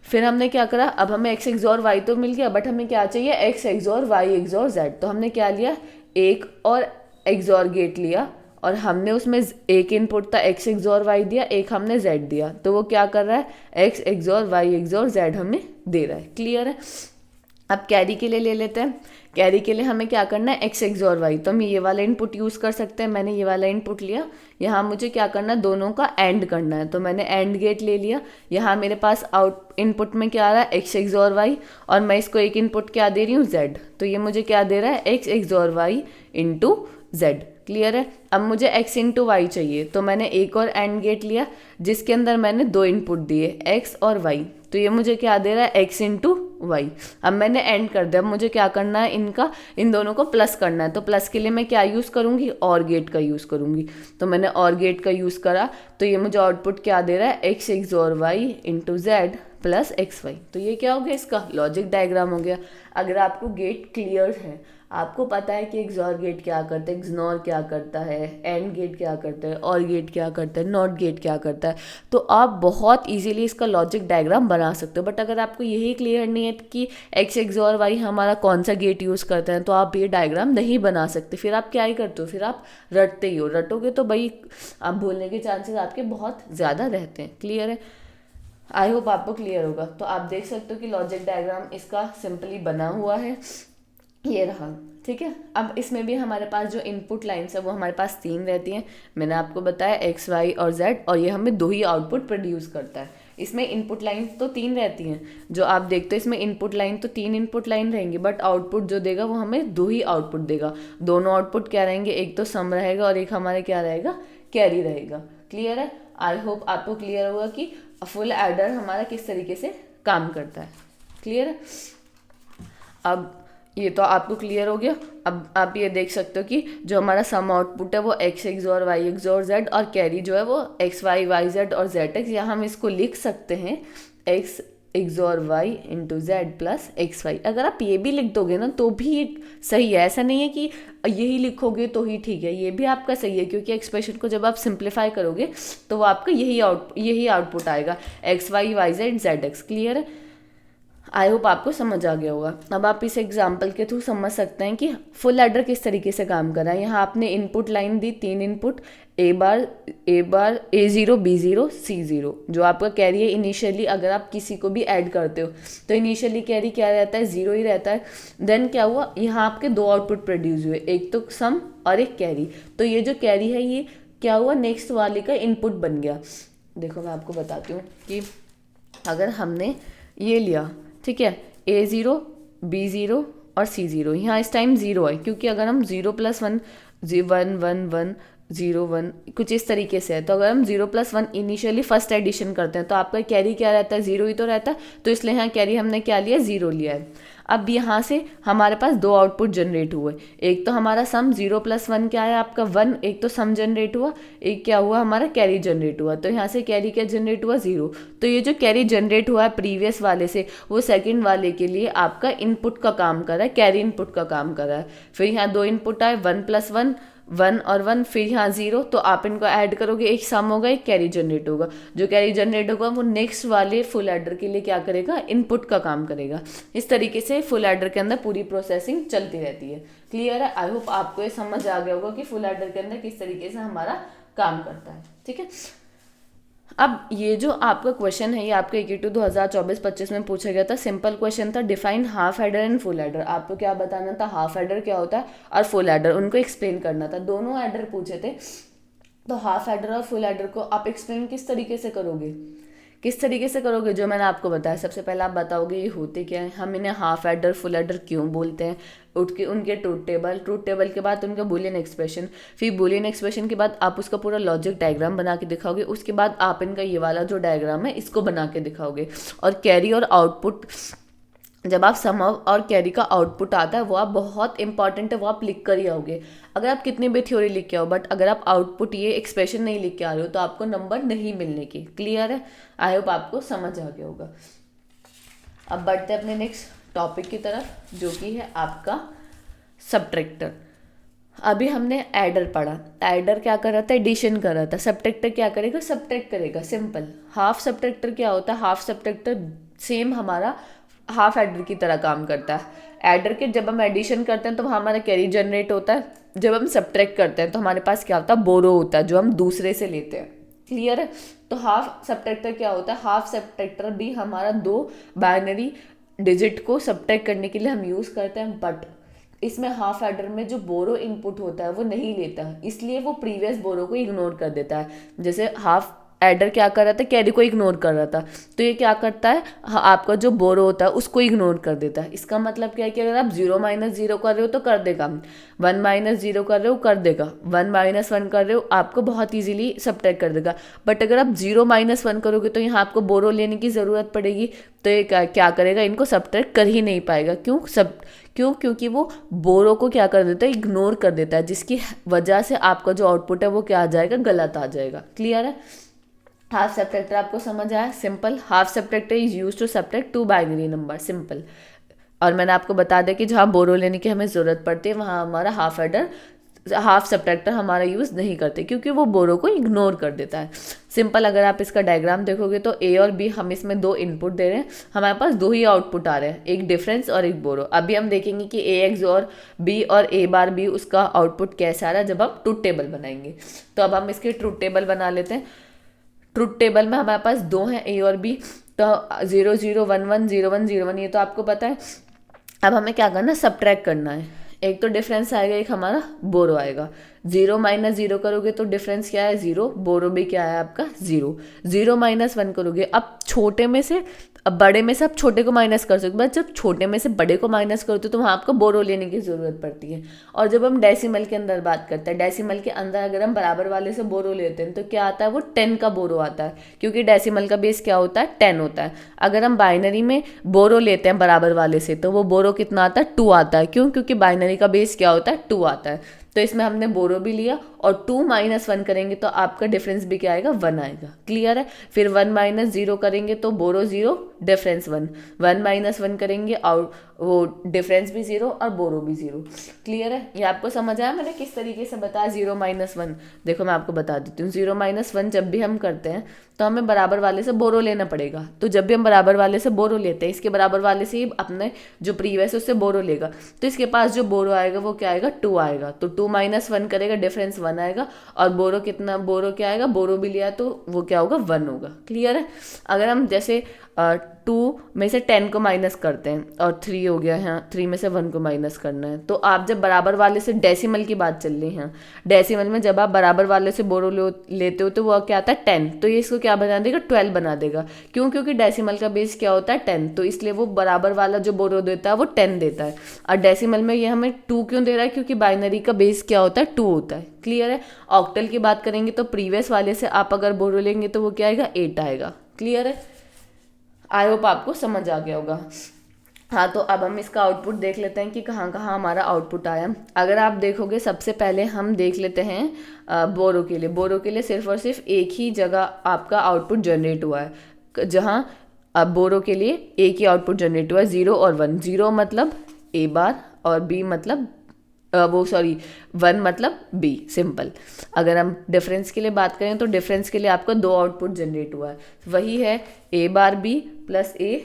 फिर हमने क्या करा, अब हमें एक्स एक्सॉर वाई तो मिल गया, बट हमें क्या चाहिए, x XOR y XOR z. तो हमने क्या लिया, एक और एक्सॉर गेट लिया और हमने उसमें एक इनपुट था एक्स एक्सॉर वाई दिया, एक हमने जेड दिया। तो वो क्या कर रहा है, x XOR y XOR z हमें दे रहा है। क्लियर है? अब कैरी के लिए ले लेते हैं। कैरी के लिए हमें क्या करना है, एक्स एक्सॉर वाई। तो हम ये वाला इनपुट यूज़ कर सकते हैं। मैंने ये वाला इनपुट लिया, यहाँ मुझे क्या करना है, दोनों का एंड करना है। तो मैंने एंड गेट ले लिया। यहाँ मेरे पास आउट इनपुट में क्या आ रहा है, एक्स एक्सॉर वाई, और मैं इसको एक इनपुट क्या दे रही हूँ, जेड। तो ये मुझे क्या दे रहा है, x XOR y into z. Clear है? अब मुझे x इंटू वाई चाहिए, तो मैंने एक और एंड गेट लिया जिसके अंदर मैंने 2 इनपुट दिए, x और y। तो ये मुझे क्या दे रहा है, x इंटू वाई। अब मैंने एंड कर दिया। अब मुझे क्या करना है, इन दोनों को प्लस करना है। तो प्लस के लिए मैं क्या यूज़ करूँगी, और गेट का यूज़ करूँगी। तो मैंने और गेट का यूज़ करा, तो ये मुझे आउटपुट क्या दे रहा है, x XOR y into z plus x y. तो ये क्या हो गया, इसका लॉजिक डायग्राम हो गया। अगर आपको गेट क्लियर है, आपको पता है कि एक्सॉर गेट क्या करता है, एक्सनॉर क्या करता है, एंड गेट क्या करता है, और गेट क्या करता है, नॉट गेट क्या करता है, तो आप बहुत इजीली इसका लॉजिक डायग्राम बना सकते हो। बट अगर आपको यही क्लियर नहीं है कि एक्स एक्सॉर वाई हमारा कौन सा गेट यूज़ करता है, तो आप ये डायग्राम नहीं बना सकते। फिर आप क्या ही करते हो, फिर आप रटते ही हो। रटोगे तो भाई आप भूलने के चांसेस आपके बहुत ज़्यादा रहते हैं। क्लियर है? आई होप आपको क्लियर होगा। तो आप देख सकते हो कि लॉजिक डायग्राम इसका सिंपली बना हुआ है, ये रहा। ठीक है, अब इसमें भी हमारे पास जो इनपुट लाइन्स है वो हमारे पास 3 रहती हैं। मैंने आपको बताया एक्स, वाई और जेड, और ये हमें 2 ही आउटपुट प्रोड्यूस करता है। इसमें इनपुट लाइन तो 3 रहती हैं, जो आप देखते हो इसमें इनपुट लाइन तो 3 इनपुट लाइन रहेंगी, बट आउटपुट जो देगा वो हमें 2 ही आउटपुट देगा। दोनों आउटपुट क्या रहेंगे, एक तो सम रहेगा और एक हमारे क्या रहेगा, कैरी रहेगा। क्लियर है? आई होप आपको क्लियर होगा कि फुल एडर हमारा किस तरीके से काम करता है। क्लियर है? अब ये तो आपको क्लियर हो गया। अब आप ये देख सकते हो कि जो हमारा सम आउटपुट है वो एक्स एक्स और वाई एक्स और जेड, और कैरी जो है वो एक्स वाई वाई जेड और जेड एक्स, या हम इसको लिख सकते हैं एक्स एक्स और y into z plus x y. अगर आप ये भी लिख दोगे ना तो भी ये सही है, ऐसा नहीं है कि यही लिखोगे तो ही ठीक है, ये भी आपका सही है, क्योंकि एक्सप्रेशन को जब आप सिंप्लीफाई करोगे तो वो आपका यही आउटपुट आएगा, X Y Y Z Z X. Clear है? आई होप आपको समझ आ गया होगा। अब आप इस एग्जाम्पल के थ्रू समझ सकते हैं कि फुल एडर किस तरीके से काम कर रहा है। यहाँ आपने इनपुट लाइन दी, 3 इनपुट, ए बार A0 B0 C0, जो आपका कैरी है। इनिशियली अगर आप किसी को भी ऐड करते हो तो इनिशियली कैरी क्या रहता है, 0 ही रहता है। देन क्या हुआ, यहाँ आपके 2 आउटपुट प्रोड्यूस हुए, एक तो सम और एक कैरी। तो ये जो कैरी है ये क्या हुआ, नेक्स्ट वाले का इनपुट बन गया। देखो मैं आपको बताती हूँ कि अगर हमने ये लिया, ठीक है, A0 B0 और C0, यहाँ इस टाइम 0 है, क्योंकि अगर हम 0 + 1 1 1 1 0 1 कुछ इस तरीके से है, तो अगर हम 0 + 1 इनिशियली फर्स्ट एडिशन करते हैं तो आपका कैरी क्या रहता है, 0 ही तो रहता है। तो इसलिए यहाँ कैरी हमने क्या लिया, 0 लिया है। अब यहाँ से हमारे पास 2 आउटपुट जनरेट हुए, एक तो हमारा सम 0 + 1 क्या है आपका 1, एक तो सम जनरेट हुआ, एक क्या हुआ हमारा कैरी जनरेट हुआ। तो यहाँ से कैरी क्या जनरेट हुआ, 0। तो ये जो कैरी जनरेट हुआ है प्रीवियस वाले से, वो सेकंड वाले के लिए आपका इनपुट का काम कर रहा है, कैरी इनपुट का काम कर रहा है। फिर यहाँ 2 इनपुट आए, 1 + 1 1 और 1, फिर यहाँ 0, तो आप इनको ऐड करोगे, एक सम होगा एक कैरी जनरेट होगा। जो कैरी जनरेट होगा वो नेक्स्ट वाले फुल एडर के लिए क्या करेगा, इनपुट का काम करेगा। इस तरीके से फुल एडर के अंदर पूरी प्रोसेसिंग चलती रहती है। क्लियर है? आई होप आपको ये समझ आ गया होगा कि फुल एडर के अंदर किस तरीके से हमारा काम करता है। ठीक है, अब ये जो आपका क्वेश्चन है ये आपका EQ 2024-25 में पूछा गया था। सिंपल क्वेश्चन था, define half adder and full adder. आपको क्या बताना था, हाफ एडर क्या होता है और फुल एडर, उनको एक्सप्लेन करना था। दोनों एडर पूछे थे, तो हाफ एडर और फुल एडर को आप एक्सप्लेन किस तरीके से करोगे, किस तरीके से करोगे, जो मैंने आपको बताया। सबसे पहले आप बताओगे ये होते क्या है, हम इन्हें हाफ एडर फुल एडर क्यों बोलते हैं, उनके ट्रूथ टेबल के बाद उनका बूलियन एक्सप्रेशन, फिर बूलियन एक्सप्रेशन के बाद आप उसका पूरा लॉजिक डायग्राम बना के दिखाओगे। उसके बाद आप इनका ये वाला जो डायग्राम है इसको बना के दिखाओगे। और कैरी और आउटपुट, जब आप सम और कैरी का आउटपुट आता है वो आप बहुत इंपॉर्टेंट है, वो आप लिख कर ही आओगे। अगर आप कितनी भी थ्योरी लिख के आओ, बट अगर आप आउटपुट ये एक्सप्रेशन नहीं लिख के आ रहे हो तो आपको नंबर नहीं मिलने की। क्लियर है? आई होप आपको समझ आ गया होगा। अब बढ़ते हैं अपने नेक्स्ट टॉपिक की तरफ, जो कि है आपका सब्ट्रैक्टर। अभी हमने एडर पढ़ा, एडर क्या कर रहा था, एडिशन कर रहा था। सब्ट्रैक्टर क्या करेगा, सब्ट्रैक्ट करेगा, सिंपल। हाफ सब्ट्रैक्टर क्या होता है, हाफ सब्ट्रैक्टर सेम हमारा हाफ एडर की तरह काम करता है। एडर के जब हम एडिशन करते हैं तो हमारा कैरी जनरेट होता है, जब हम सब्ट्रैक्ट करते हैं तो हमारे पास क्या होता है, बोरो होता है, जो हम दूसरे से लेते हैं। क्लियर है? तो हाफ सब्ट्रैक्टर क्या होता है, हाफ सब्ट्रैक्टर भी हमारा 2 बाइनरी डिजिट को सब्ट्रैक्ट करने के लिए हम यूज़ करते हैं, बट इसमें हाफ एडर में जो बोरो इनपुट होता है वो नहीं लेता, इसलिए वो प्रीवियस बोरो को इग्नोर कर देता है। जैसे हाफ एडर क्या कर रहा था, कैरी को इग्नोर कर रहा था, तो ये क्या करता है, आपका जो बोरो होता है उसको इग्नोर कर देता है। इसका मतलब क्या है कि अगर आप 0 - 0 कर रहे हो तो कर देगा, 1 - 0 कर रहे हो कर देगा, 1 - 1 कर रहे हो आपको बहुत ईजिली सब्ट्रैक्ट कर देगा। बट अगर आप 0 - 1 करोगे तो यहाँ आपको बोरो लेने की ज़रूरत पड़ेगी, तो ये क्या करेगा, इनको सब्ट्रैक्ट कर ही नहीं पाएगा। क्योंकि वो बोरो को क्या कर देता है, इग्नोर कर देता है, जिसकी वजह से आपका जो आउटपुट है वो क्या आ जाएगा, गलत आ जाएगा। क्लियर है? हाफ सब्ट्रैक्टर आपको समझ आया, simple. Half subtractor is use to subtract 2 binary number, simple. और मैंने आपको बता दिया कि जहाँ बोरो लेने की हमें ज़रूरत पड़ती है वहाँ हमारा हाफ सब्ट्रैक्टर हमारा यूज़ नहीं करते, क्योंकि वो बोरो को इग्नोर कर देता है। सिंपल, अगर आप इसका डायग्राम देखोगे तो ए और बी, हम इसमें 2 इनपुट दे रहे हैं, हमारे पास 2 ही आउटपुट आ रहे हैं, एक डिफरेंस और एक बोरो। अभी हम देखेंगे कि ए एक्स और बी और ए बार बी उसका आउटपुट कैसा आ रहा है जब हम ट्रूथ टेबल बनाएंगे। तो अब हम इसके ट्रूथ टेबल बना लेते हैं। ट्रुथ टेबल में हमारे पास 2 हैं ए और बी, तो 0 0 1 1 0 1 0 1 ये तो आपको पता है। अब हमें क्या करना है, सब्ट्रैक्ट करना है। एक तो डिफरेंस आएगा, एक हमारा बोरो आएगा। 0 माइनस 0 करोगे तो डिफरेंस क्या है 0, बोरो भी क्या है आपका 0। 0 माइनस 1 करोगे, अब छोटे में से अब बड़े में से आप छोटे को माइनस कर सकते हो, बट जब छोटे में से बड़े को माइनस करते हो तो वहाँ आपको बोरो लेने की ज़रूरत पड़ती है। और जब हम डेसिमल के अंदर बात करते हैं, डेसिमल के अंदर अगर हम बराबर वाले से बोरो लेते हैं तो क्या आता है, वो 10 का बोरो आता है, क्योंकि डेसिमल का बेस क्या होता है 10 होता है। अगर हम बाइनरी में बोरो लेते हैं बराबर वाले से तो वो बोरो कितना आता है 2 आता है। क्यों, क्योंकि बाइनरी का बेस क्या होता है 2 आता है। तो इसमें हमने बोरो भी लिया और 2 माइनस 1 करेंगे तो आपका डिफरेंस भी क्या आएगा 1 आएगा। क्लियर है। फिर 1 माइनस 0 करेंगे तो बोरो 0 डिफरेंस 1, 1 माइनस 1 करेंगे और वो डिफरेंस भी 0 और बोरो भी 0। क्लियर है। ये आपको समझ आया मैंने किस तरीके से बताया 0 माइनस 1। देखो मैं आपको बता देती हूँ, 0 माइनस 1 जब भी हम करते हैं तो हमें बराबर वाले से बोरो लेना पड़ेगा। तो जब भी हम बराबर वाले से बोरो लेते हैं, इसके बराबर वाले से ही अपने जो प्रीवियस है उससे बोरो लेगा, तो इसके पास जो बोरो आएगा वो क्या आएगा 2 आएगा। तो 2 माइनस 1 करेगा, डिफरेंस 1 आएगा। और बोरो कितना, बोरो क्या आएगा, बोरो भी लिया तो वो क्या होगा 1 होगा। क्लियर है। अगर हम जैसे 2 में से 10 को माइनस करते हैं और 3 हो गया है, 3 में से 1 को माइनस करना है, तो आप जब बराबर वाले से डेसिमल की बात चल रही है, डेसिमल में जब आप बराबर वाले से बोरो लेते हो तो वो क्या आता है 10, तो ये इसको क्या बना देगा 12 बना देगा। क्यों, क्योंकि डेसिमल का बेस क्या होता है 10, तो इसलिए वो बराबर वाला जो बोरो देता है वो 10 देता है। और डेसिमल में ये हमें 2 क्यों दे रहा है, क्योंकि बाइनरी का बेस क्या होता है 2 होता है। क्लियर है। ऑक्टल की बात करेंगे तो प्रीवियस वाले से आप अगर बोरो लेंगे तो वो क्या आएगा 8 आएगा। क्लियर है। आई होप आपको समझ आ गया होगा। हाँ, तो अब हम इसका आउटपुट देख लेते हैं कि कहाँ कहाँ हमारा आउटपुट आया। अगर आप देखोगे सबसे पहले हम देख लेते हैं बोरो के लिए। बोरो के लिए सिर्फ और सिर्फ एक ही जगह आपका आउटपुट जनरेट हुआ है, जहाँ अब बोरो के लिए एक ही आउटपुट जनरेट हुआ है 0 और 1। 0 मतलब ए बार और बी मतलब 1 मतलब बी, सिंपल। अगर हम डिफरेंस के लिए बात करें तो डिफरेंस के लिए आपका 2 आउटपुट जनरेट हुआ है, वही है A bar B plus A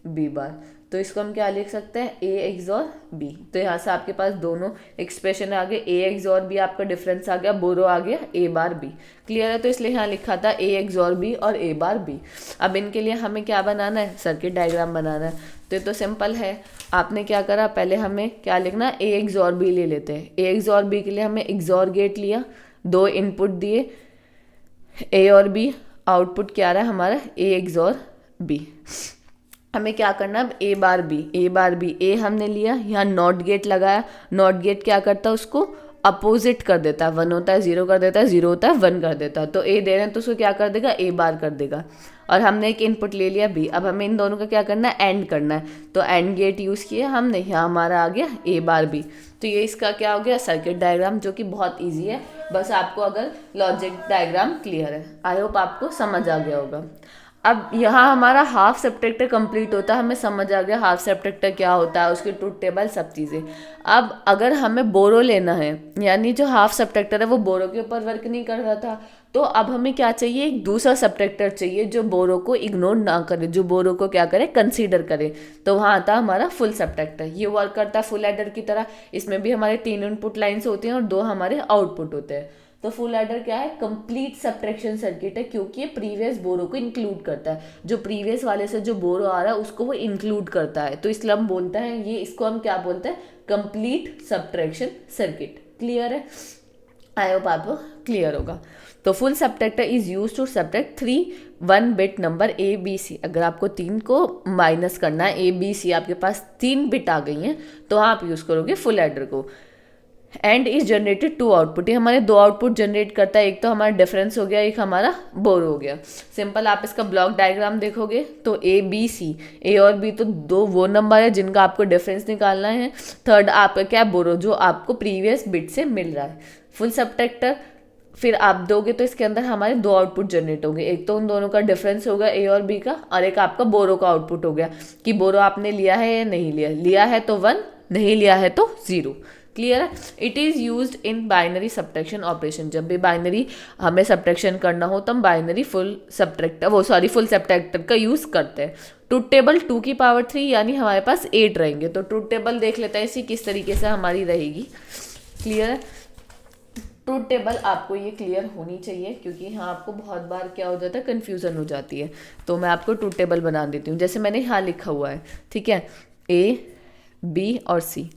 B bar. तो इसको हम क्या लिख सकते हैं, ए एक्स और बी। तो यहाँ से आपके पास दोनों एक्सप्रेशन आ गए, ए एक्स और बी आपका डिफरेंस आ गया, बोरो आ गया ए बार बी। क्लियर है। तो इसलिए यहाँ लिखा था ए एक्स और बी और ए बार बी। अब इनके लिए हमें क्या बनाना है, सर्किट डायग्राम बनाना है। तो ये तो सिंपल है। आपने क्या करा, पहले हमें क्या लिखना, ए एक्स और बी ले लेते हैं। ए एक्स और बी के लिए हमें एक्सॉर गेट लिया, 2 इनपुट दिए ए और बी, आउटपुट क्या आ रहा है हमारा ए एक्स और बी। हमें क्या करना है, अब ए बार बी, ए हमने लिया, यहाँ नॉट गेट लगाया। नॉट गेट क्या करता है, उसको अपोजिट कर देता है, 1 होता है 0 कर देता है, 0 होता है 1 कर देता है। तो ए दे रहे हैं तो उसको क्या कर देगा, ए बार कर देगा। और हमने एक इनपुट ले लिया बी। अब हमें इन दोनों का क्या करना है, एंड करना है। तो एंड गेट यूज़ किया हमने, यहाँ हमारा आ गया ए बार बी। तो ये इसका क्या हो गया, सर्किट डायग्राम, जो कि बहुत ईजी है। बस आपको अगर लॉजिक डायग्राम क्लियर है। आई होप आपको समझ आ गया होगा। अब यहाँ हमारा हाफ सब्ट्रैक्टर कंप्लीट होता है, हमें समझ आ गया हाफ सब्ट्रैक्टर क्या होता है, उसकी ट्रुथ टेबल, सब चीज़ें। अब अगर हमें बोरो लेना है, यानी जो हाफ सब्ट्रैक्टर है वो बोरो के ऊपर वर्क नहीं कर रहा था, तो अब हमें क्या चाहिए, एक दूसरा सब्ट्रैक्टर चाहिए जो बोरो को इग्नोर ना करे, जो बोरो को क्या करे, कंसीडर करे। तो वहाँ आता हमारा फुल सब्ट्रैक्टर। ये वर्क करता है फुल एडर की तरह। इसमें भी हमारे 3 इनपुट लाइन्स होती हैं और 2 हमारे आउटपुट होते हैं। तो फुल एडर क्या है, कंप्लीट सब्ट्रैक्शन सर्किट है, क्योंकि ये प्रीवियस बोरो को इंक्लूड करता है। जो प्रीवियस वाले से जो बोरो आ रहा है उसको वो इंक्लूड करता है। तो इसलिए हम बोलते हैं ये, इसको हम क्या बोलते हैं, कंप्लीट सब्ट्रैक्शन सर्किट। क्लियर है। आई होप आपको क्लियर होगा। तो full subtractor is use to subtract 3 1 bit number a b c. अगर आपको 3 को माइनस करना है, ए बी सी आपके पास 3 बिट आ गई हैं, तो आप यूज़ करोगे फुल एडर को। And is generated 2 output. ये हमारे 2 आउटपुट जनरेट करता है, एक तो हमारा डिफरेंस हो गया, एक हमारा बोरो हो गया। सिंपल। आप इसका ब्लॉक डायग्राम देखोगे तो ए बी सी, ए और बी तो 2 वो नंबर है जिनका आपको डिफरेंस निकालना है। थर्ड आपका क्या, बोरो, जो आपको प्रीवियस बिट से मिल रहा है। फुल सब्ट्रैक्टर फिर आप दोगे तो इसके अंदर हमारे 2 आउटपुट जनरेट होंगे, एक तो उन दोनों का डिफरेंस होगा ए और बी का, और एक आपका बोरो का आउटपुट हो गया कि बोरो आपने लिया है या नहीं लिया, लिया है तो 1, नहीं लिया है तो 0। क्लियर है। It is used in binary subtraction operation. जब भी बाइनरी हमें सब्ट्रैक्शन करना हो तो हम बाइनरी फुल सब्ट्रैक्टर का यूज़ करते हैं। ट्रुथ टेबल 2 की पावर 3 यानी हमारे पास 8 रहेंगे। तो ट्रुथ टेबल देख लेते हैं इसी किस तरीके से हमारी रहेगी। क्लियर है। ट्रूथ टेबल आपको ये क्लियर होनी चाहिए, क्योंकि यहाँ आपको बहुत बार क्या हो जाता है, कन्फ्यूज़न हो जाती है। तो मैं आपको ट्रूथ टेबल बना देती हूँ। जैसे मैंने यहाँ लिखा हुआ है, ठीक है, ए, बी और सी,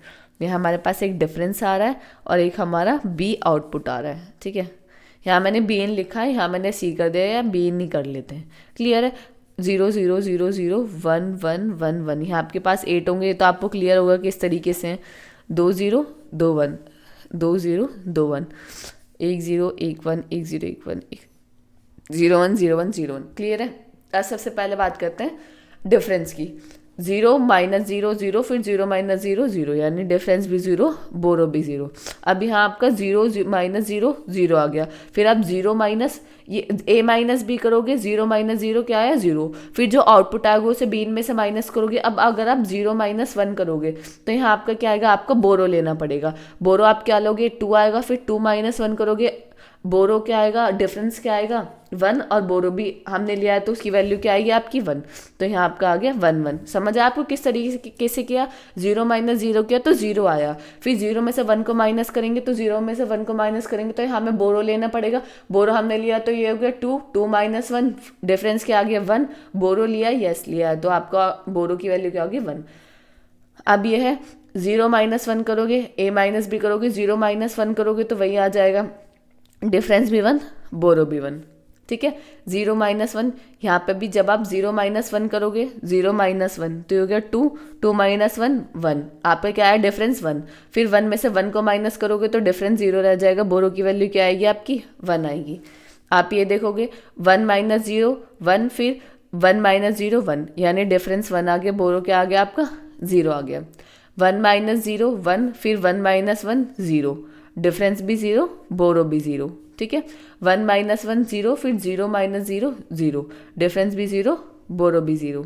ये हमारे पास एक डिफरेंस आ रहा है और एक हमारा बी आउटपुट आ रहा है, ठीक है। यहाँ मैंने बी इन लिखा है, यहाँ मैंने सी कर दिया, या बी इन ही कर लेते हैं, क्लियर है। 0 0 0 0 1 1 1 1, यहाँ आपके पास 8 होंगे, तो आपको क्लियर होगा कि इस तरीके से हैं, 2 0 2 1, 2 0 2 1, 1 0 1 1 1 0 1 1 0 1 0 1 0 1, क्लियर है। अब सबसे पहले बात करते हैं डिफरेंस की। 0 माइनस 0 0, फिर 0 माइनस 0 0, यानी डिफरेंस भी 0, बोरो भी 0। अब यहाँ आपका 0 माइनस 0 0 आ गया, फिर आप 0 माइनस ये a माइनस बी करोगे, 0 माइनस 0 क्या आया, 0, फिर जो आउटपुट आएगा उसे b में से माइनस करोगे। अब अगर आप 0 माइनस 1 करोगे तो यहाँ आपका क्या आएगा, आपका बोरो लेना पड़ेगा। बोरो आप क्या लोगे, 2 आएगा, फिर 2 माइनस 1 करोगे, बोरो क्या आएगा, डिफरेंस क्या आएगा, 1, और बोरो भी हमने लिया है तो उसकी वैल्यू क्या आएगी आपकी 1, तो यहाँ आपका आ गया 1 1। समझ आया आपको किस तरीके से कैसे किया, 0 माइनस 0 किया तो 0 आया, फिर 0 में से 1 को माइनस करेंगे तो 0 में से 1 को माइनस करेंगे तो यहाँ हमें बोरो लेना पड़ेगा। बोरो हमने लिया तो ये हो गया 2, 2 माइनस 1, डिफरेंस क्या आ गया 1, बोरो लिया, यस लिया, तो आपका बोरो की वैल्यू क्या होगी 1। अब ये है 0 माइनस 1 करोगे, a माइनस बी करोगे, 0 माइनस 1 करोगे तो वही आ जाएगा, डिफरेंस भी 1, बोरो भी 1, ठीक है। 0 माइनस 1, यहाँ पे भी जब आप 0 माइनस 1 करोगे, 0 माइनस 1 तो ये हो गया 2, 2 माइनस 1 1, आपका क्या है डिफरेंस 1, फिर 1 में से 1 को माइनस करोगे तो डिफरेंस 0 रह जाएगा, बोरो की वैल्यू क्या आएगी आपकी 1 आएगी। आप ये देखोगे 1 माइनस 0 1, फिर 1 माइनस 0 1, यानी डिफरेंस 1 आ गया, बोरो क्या आ गया आपका 0 आ गया। 1 माइनस 0 1, फिर 1 माइनस 1 0, डिफरेंस भी 0, बोरो भी 0, ठीक है। 1 माइनस 1 0, फिर 0 माइनस 0 0, डिफरेंस भी 0, बोरो भी 0,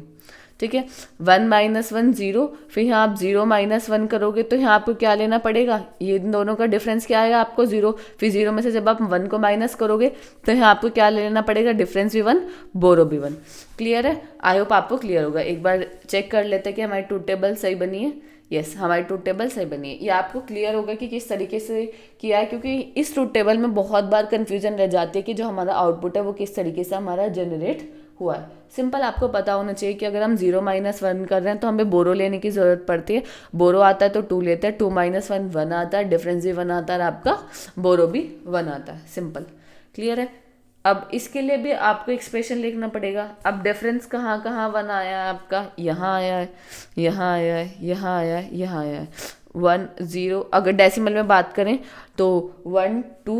ठीक है। 1 माइनस 1 0, फिर यहाँ आप 0 माइनस 1 करोगे तो यहाँ आपको क्या लेना पड़ेगा, ये दोनों का डिफरेंस क्या आएगा आपको 0, फिर 0 में से जब आप 1 को माइनस करोगे तो यहाँ आपको क्या लेना पड़ेगा, डिफरेंस भी 1, बोरो भी 1, क्लियर है। आई होप आपको क्लियर होगा। एक बार चेक कर लेते हैं कि हमारी ट्रूथ टेबल सही बनी है। यस, हमारी ट्रूथ टेबल सही बनी है। ये आपको क्लियर होगा कि किस तरीके से किया है, क्योंकि इस ट्रूथ टेबल में बहुत बार कंफ्यूजन रह जाती है कि जो हमारा आउटपुट है वो किस तरीके से हमारा जनरेट हुआ है। सिंपल आपको पता होना चाहिए कि अगर हम 0 माइनस 1 कर रहे हैं तो हमें बोरो लेने की ज़रूरत पड़ती है। बोरो आता है तो 2 लेते हैं, 2 माइनस 1 1 आता है, डिफरेंस भी 1 आता है, और आपका बोरो भी 1 आता है। सिंपल, क्लियर है। अब इसके लिए भी आपको एक्सप्रेशन लिखना पड़ेगा। अब डिफरेंस कहाँ कहाँ 1 आया है आपका, यहाँ आया है, यहाँ आया है, यहाँ आया है, यहाँ आया है, 1 0। अगर डेसिमल में बात करें तो 1 2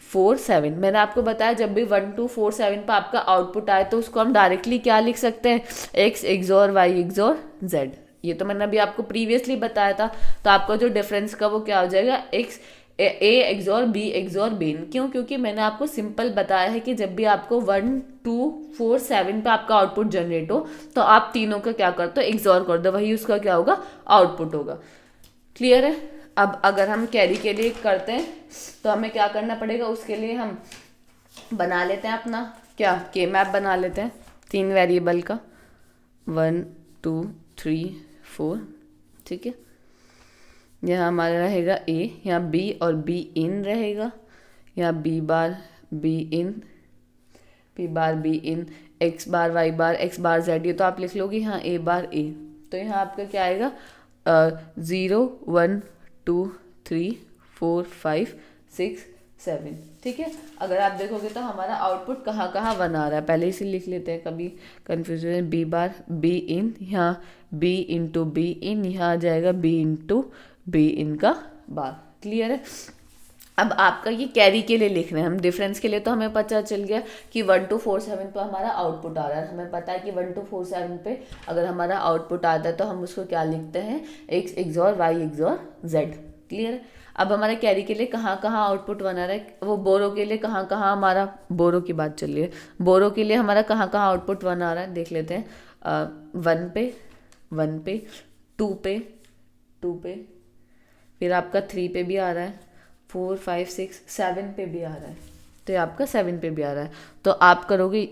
4 7। मैंने आपको बताया जब भी 1 2 4 7 पर आपका आउटपुट आए तो उसको हम डायरेक्टली क्या लिख सकते हैं, x XOR y XOR z। ये तो मैंने अभी आपको प्रीवियसली बताया था। तो आपका जो डिफरेंस का वो क्या हो जाएगा, x a XOR b XOR b। क्यों, क्योंकि मैंने आपको सिंपल बताया है कि जब भी आपको 1 2 4 7 पे आपका आउटपुट जनरेट हो तो आप तीनों का क्या करते हो, XOR कर दो, वही उसका क्या होगा, आउटपुट होगा। क्लियर है। अब अगर हम कैरी के लिए करते हैं तो हमें क्या करना पड़ेगा, उसके लिए हम बना लेते हैं अपना क्या, के मैप बना लेते हैं 3 वेरिएबल का, 1 2 3 4, ठीक है। यहाँ हमारा रहेगा a, यहाँ b और b इन रहेगा, यहाँ b बार b इन, p बार b इन, x बार y बार x बार z। ये तो आप लिख लोगे यहाँ a बार a। तो यहाँ आपका क्या आएगा, 0 1 2 3 4 5 6 7, ठीक है। अगर आप देखोगे तो हमारा आउटपुट कहाँ कहाँ 1 आ रहा है, पहले इसे लिख लेते हैं, कभी कन्फ्यूजन। b बार b इन, यहाँ b इंटू b इन, यहाँ आ जाएगा b इंटू b इन का बार। क्लियर है। अब आपका ये कैरी के लिए लिख रहे हैं हम, डिफरेंस के लिए तो हमें पता चल गया कि 1 2 4 7 पे हमारा आउटपुट आ रहा है। हमें पता है कि 1 2 4 7 पे अगर हमारा आउटपुट आता है तो हम उसको क्या लिखते हैं, x XOR y XOR z। Clear है। अब हमारे कैरी के लिए कहाँ कहाँ आउटपुट बना रहा है, वो बोरो के लिए कहाँ कहाँ हमारा, बोरो की बात चल रही है, बोरो के लिए हमारा कहाँ कहाँ आउटपुट 1 आ रहा है, देख लेते हैं। 1 पे 1 पे, 2 पे 2 पे, फिर आपका 3 पे भी आ रहा है, 4 5 6 7 पे भी आ रहा है, तो ये आपका 7 पे भी आ रहा है। तो आप करोगे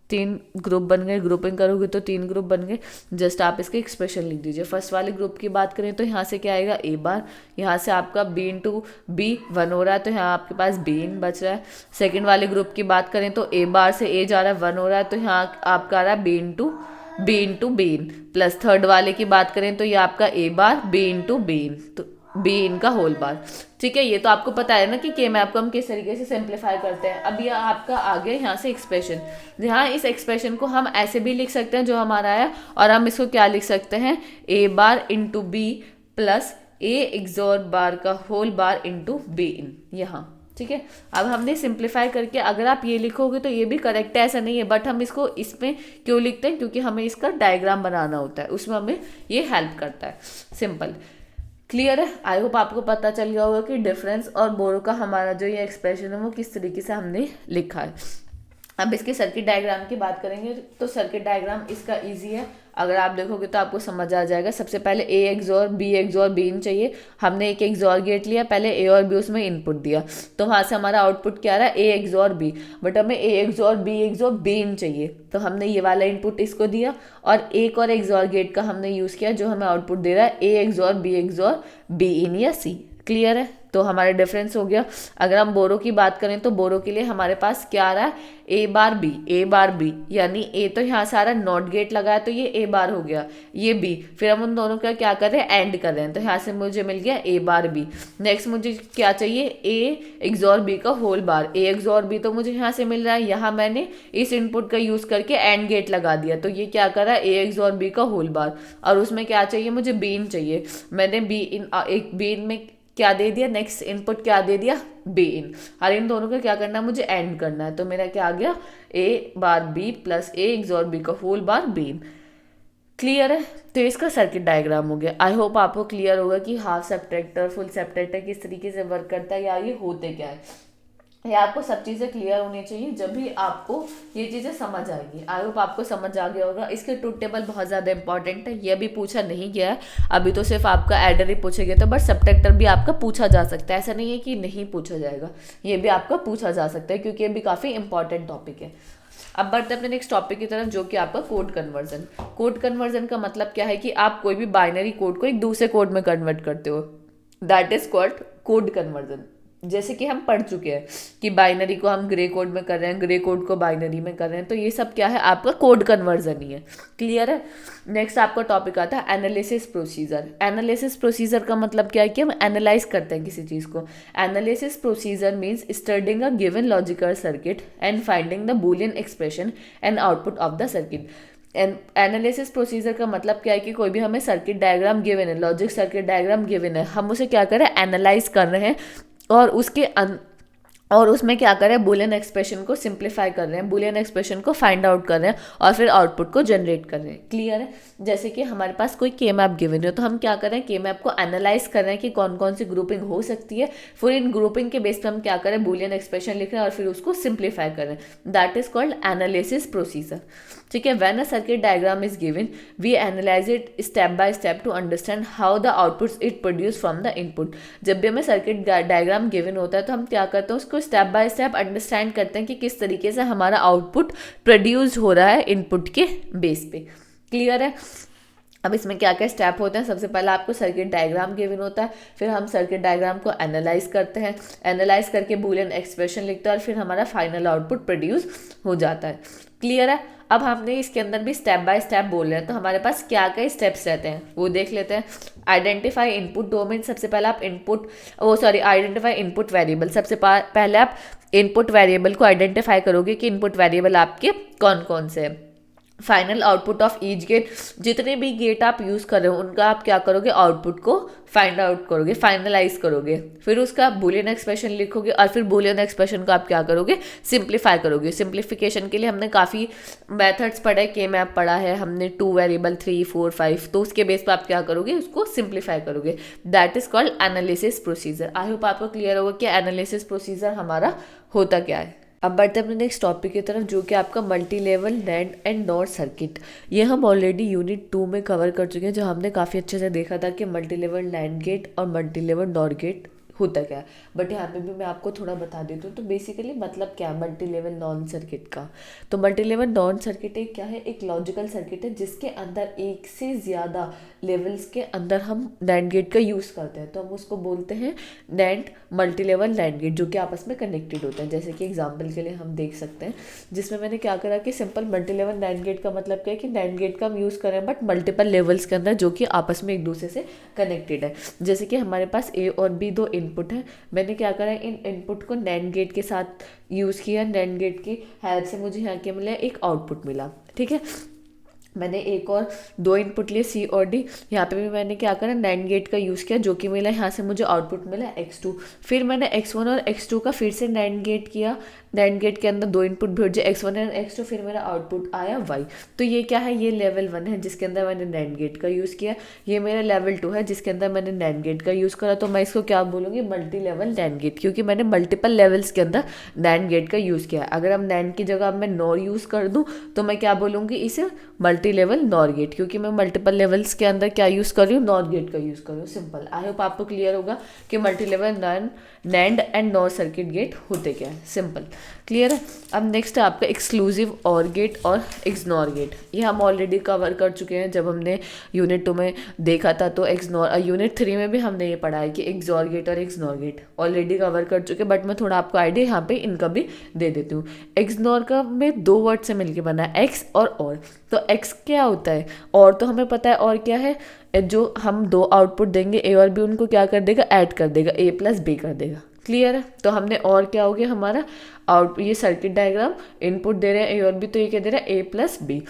तीन ग्रुप बन गए, ग्रुपिंग करोगे तो तीन ग्रुप बन गए। जस्ट आप इसके एक्सप्रेशन लिख दीजिए। फर्स्ट वाले ग्रुप की बात करें तो यहाँ से क्या आएगा ए बार, यहाँ से आपका बी इंटू बी 1 हो रहा है तो यहाँ आपके पास बी इन बच रहा है। सेकेंड वाले ग्रुप की बात करें तो ए बार से ए जा रहा है 1 हो रहा है तो यहाँ आपका आ रहा है b into b in. Plus third वाले की बात करें तो ये आपका a bar b into b in, तो बी इन का होल बार। ठीक है, ये तो आपको पता है ना कि के मैप को हम किस तरीके से सिंप्लीफाई करते हैं। अब ये आपका आ गया यहाँ से एक्सप्रेशन। यहाँ इस एक्सप्रेशन को हम ऐसे भी लिख सकते हैं जो हमारा है, और हम इसको क्या लिख सकते हैं, a bar into b plus a XOR bar का whole bar into b in यहाँ। ठीक है, अब हमने सिंप्लीफाई करके अगर आप ये लिखोगे तो ये भी करेक्ट है, ऐसा नहीं है, बट हम इसको इसमें क्यों लिखते हैं, क्योंकि हमें इसका डायग्राम बनाना होता है, उसमें हमें ये हेल्प करता है। सिंपल, क्लियर है। आई होप आपको पता चल गया होगा कि डिफरेंस और बोरो का हमारा जो ये एक्सप्रेशन है वो किस तरीके से हमने लिखा है। अब इसके सर्किट डायग्राम की बात करेंगे तो सर्किट डायग्राम इसका इजी है, अगर आप देखोगे तो आपको समझ आ जाएगा। सबसे पहले ए एक्सोर बी इन चाहिए, हमने एक एक्सोर गेट लिया, पहले ए और बी उसमें इनपुट दिया, तो वहाँ से हमारा आउटपुट क्या रहा है, ए एक्सोर बी, बट हमें ए एक्सोर बी इन चाहिए, तो हमने ये वाला इनपुट इसको दिया, और एक और एक्सोर गेट का हमने यूज़ किया जो हमें आउटपुट दे रहा है ए एक्सोर बी इन या सी। क्लियर है, तो हमारा डिफरेंस हो गया। अगर हम बोरो की बात करें तो बोरो के लिए हमारे पास क्या आ रहा है, ए बार बी, यानी ए तो यहाँ से आ रहा है, नॉट गेट लगा है तो ये ए बार हो गया, ये बी, फिर हम उन दोनों का क्या कर रहे हैं, एंड कर रहे हैं, तो यहाँ से मुझे मिल गया ए बार बी। नेक्स्ट मुझे क्या चाहिए, ए एक्सोर बी का होल बार, ए एक्सोर बी तो मुझे यहाँ से मिल रहा है, यहाँ मैंने इस इनपुट का यूज करके एंड गेट लगा दिया, तो ये क्या कर रहा है, ए एक्सोर बी का होल बार, और उसमें क्या चाहिए, मुझे बी इन चाहिए, मैंने बी इन में क्या दे दिया, नेक्स्ट इनपुट क्या दे दिया, बी इन, और इन दोनों का क्या करना है, मुझे एंड करना है, तो मेरा क्या आ गया, a bar B plus a XOR b का whole bar b in. Clear है, तो इसका सर्किट डायग्राम हो गया। आई होप आपको क्लियर होगा कि हाफ सब्ट्रैक्टर फुल सब्ट्रैक्टर किस तरीके से वर्क करता है या ये होते क्या है। ये आपको सब चीज़ें क्लियर होनी चाहिए, जब भी आपको ये चीज़ें समझ आएगी। आई होप आपको समझ आ गया होगा। इसके ट्रूथ टेबल बहुत ज़्यादा इंपॉर्टेंट है, ये भी पूछा नहीं गया है, अभी तो सिर्फ आपका एडर ही पूछे गए थे, बट सब्ट्रैक्टर भी आपका पूछा जा सकता है, ऐसा नहीं है कि नहीं पूछा जाएगा, ये भी आपका पूछा जा सकता है, क्योंकि ये भी काफ़ी इंपॉर्टेंट टॉपिक है। अब बढ़ते हैं अपने नेक्स्ट टॉपिक की तरफ, जो कि आपका कोड कन्वर्जन। कोड कन्वर्जन का मतलब क्या है कि आप कोई भी बाइनरी कोड को एक दूसरे कोड में कन्वर्ट करते हो, that is called code conversion. जैसे कि हम पढ़ चुके हैं कि बाइनरी को हम ग्रे कोड में कर रहे हैं, ग्रे कोड को बाइनरी में कर रहे हैं, तो ये सब क्या है, आपका कोड कन्वर्जन ही है। क्लियर है। नेक्स्ट आपका टॉपिक आता है एनालिसिस प्रोसीजर। एनालिसिस प्रोसीजर का मतलब क्या है कि हम एनालाइज करते हैं किसी चीज़ को। Analysis procedure means studying a given logical circuit and finding the Boolean expression and output of the circuit. Analysis procedure का मतलब क्या है कि कोई भी हमें सर्किट डायग्राम गिवन है, लॉजिक सर्किट डायग्राम गिवन है, हम उसे क्या कर रहे हैं, एनालाइज कर रहे हैं, और उसमें क्या कर रहे हैं, बुलियन एक्सप्रेशन को सिंप्लीफाई कर रहे हैं, बुलियन एक्सप्रेशन को फाइंड आउट कर रहे हैं, और फिर आउटपुट को जनरेट कर रहे हैं। क्लियर है। जैसे कि हमारे पास कोई के मैप गिवन है, तो हम क्या कर रहे हैं, के मैप को एनालाइज कर रहे हैं कि कौन कौन सी ग्रुपिंग हो सकती है, फिर इन ग्रुपिंग के बेस पे हम क्या कर रहे हैं, बुलियन एक्सप्रेशन लिख रहे हैं और फिर उसको सिंप्लीफाई कर रहे हैं। That is called analysis procedure. ठीक है। When a circuit diagram is given, we analyze it step by step to understand how the outputs it produce from the input. जब भी हमें सर्किट डायग्राम गिवन होता है तो हम क्या करते हैं, उसको स्टेप बाय स्टेप अंडरस्टैंड करते हैं कि किस तरीके से हमारा आउटपुट प्रोड्यूस हो रहा है इनपुट के बेस पे। क्लियर है। अब इसमें क्या क्या स्टेप होते हैं, सबसे पहले आपको सर्किट डायग्राम गिवन होता है, फिर हम सर्किट डायग्राम को एनालाइज करते हैं, एनालाइज करके बूलियन एक्सप्रेशन लिखते हैं और फिर हमारा फाइनल आउटपुट प्रोड्यूस हो जाता है। क्लियर है। अब हमने इसके अंदर भी स्टेप बाय स्टेप बोल रहे हैं, तो हमारे पास क्या क्या स्टेप्स रहते हैं वो देख लेते हैं। आइडेंटिफाई इनपुट डोमेन, सबसे पहले आप आइडेंटिफाई इनपुट वेरिएबल। सबसे पहले आप इनपुट वेरिएबल को आइडेंटिफाई करोगे कि इनपुट वेरिएबल आपके कौन कौन से हैं। Final output of each gate, जितने भी गेट आप यूज़ कर रहे हो उनका आप क्या करोगे, आउटपुट को फाइंड आउट करोगे, फाइनलाइज करोगे, फिर उसका बूलियन एक्सप्रेशन लिखोगे और फिर बूलियन एक्सप्रेशन को आप क्या करोगे, सिंप्लीफाई करोगे। सिंप्लीफिकेशन के लिए हमने काफ़ी मेथड्स पढ़े, के मैप पढ़ा है हमने, 2 वेरिएबल 3 4 5, तो उसके बेस पर आप क्या करोगे, उसको सिंप्लीफाई करोगे। That is called analysis procedure. I hope आपको क्लियर होगा कि एनालिसिस प्रोसीजर हमारा होता क्या है। अब बढ़ते हैं अपने नेक्स्ट टॉपिक की तरफ, जो कि आपका multi level NAND and NOR circuit. ये हम ऑलरेडी यूनिट 2 में कवर कर चुके हैं, जो हमने काफ़ी अच्छे से देखा था कि मल्टी लेवल नैंड गेट और मल्टी लेवल नॉर गेट होता क्या है, बट यहाँ पे भी मैं आपको थोड़ा बता देती हूँ। तो बेसिकली मतलब क्या है मल्टी लेवल नॉन सर्किट का। तो मल्टी लेवल नॉन सर्किट एक क्या है, एक लॉजिकल सर्किट है जिसके अंदर एक से ज़्यादा लेवल्स के अंदर हम नैंड गेट का यूज़ करते हैं। तो हम उसको बोलते हैं NAND multi level NAND gate, जो कि आपस में कनेक्टेड होते हैं। जैसे कि एग्जाम्पल के लिए हम देख सकते हैं, जिसमें मैंने क्या करा कि simple multi level NAND gate का मतलब क्या है कि नैंड गेट का हम यूज़ करें बट मल्टीपल लेवल्स के अंदर, जो कि आपस में एक दूसरे से कनेक्टेड है। जैसे कि हमारे पास ए और बी दो इनपुट है, मैंने क्या करा इन इनपुट को नैंड गेट के साथ यूज़ किया, नैंड गेट की हेल्प से मुझे यहाँ क्या मिला, एक आउटपुट मिला। ठीक है, मैंने एक और दो इनपुट लिए सी और डी, यहाँ पे भी मैंने क्या करा नैंड गेट का यूज़ किया, जो कि मिला यहाँ से मुझे आउटपुट मिला x2। फिर मैंने x1 और x2 का फिर से नैंड गेट किया, नैंड गेट के अंदर दो इनपुट भेजे x1 और x2, फिर मेरा आउटपुट आया y। तो ये क्या है, ये लेवल 1 है जिसके अंदर मैंने नैंड गेट का यूज़ किया। ये मेरा लेवल 2 है जिसके अंदर मैंने नैंड गेट का यूज़ करा। तो मैं इसको क्या बोलूँगी, मल्टी लेवल नैंड गेट, क्योंकि मैंने मल्टीपल लेवल्स के अंदर नैंड गेट का यूज़ किया। अगर हम नैंड की जगह मैं नॉर यूज़ कर दूँ तो मैं क्या बोलूँगी, इसे मल्टी लेवल नॉर गेट, क्योंकि मैं मल्टीपल लेवल्स के अंदर क्या यूज़ कर रही हूँ, नॉर गेट का यूज़ कर रही हूँ। सिंपल। आई होप आपको क्लियर होगा कि multi level NAND and NOR circuit gate होते क्या है। सिंपल, क्लियर है। अब नेक्स्ट है आपका एक्सक्लूसिव और गेट और एक्सनॉर गेट। ये हम ऑलरेडी कवर कर चुके हैं जब हमने यूनिट 2 में देखा था। तो एक्सनॉर यूनिट 3 में भी हमने ये पढ़ा है कि एक्सॉर गेट और एक्सनॉर गेट ऑलरेडी कवर कर चुके, बट मैं थोड़ा आपको आइडिया यहाँ पे इनका भी दे देती हूँ। एक्सनॉर का में दो वर्ड से मिलकर बना है, एक्स और। तो एक्स क्या होता है, और तो हमें पता है, और क्या है, जो हम दो आउटपुट देंगे ए और बी, उनको क्या कर देगा, ऐड कर देगा, ए प्लस बी कर देगा। क्लियर है। तो हमने और क्या हो गया हमारा आउट, ये सर्किट डायग्राम इनपुट दे रहे हैं ए और बी, तो ये क्या दे रहा है, ए प्लस बी।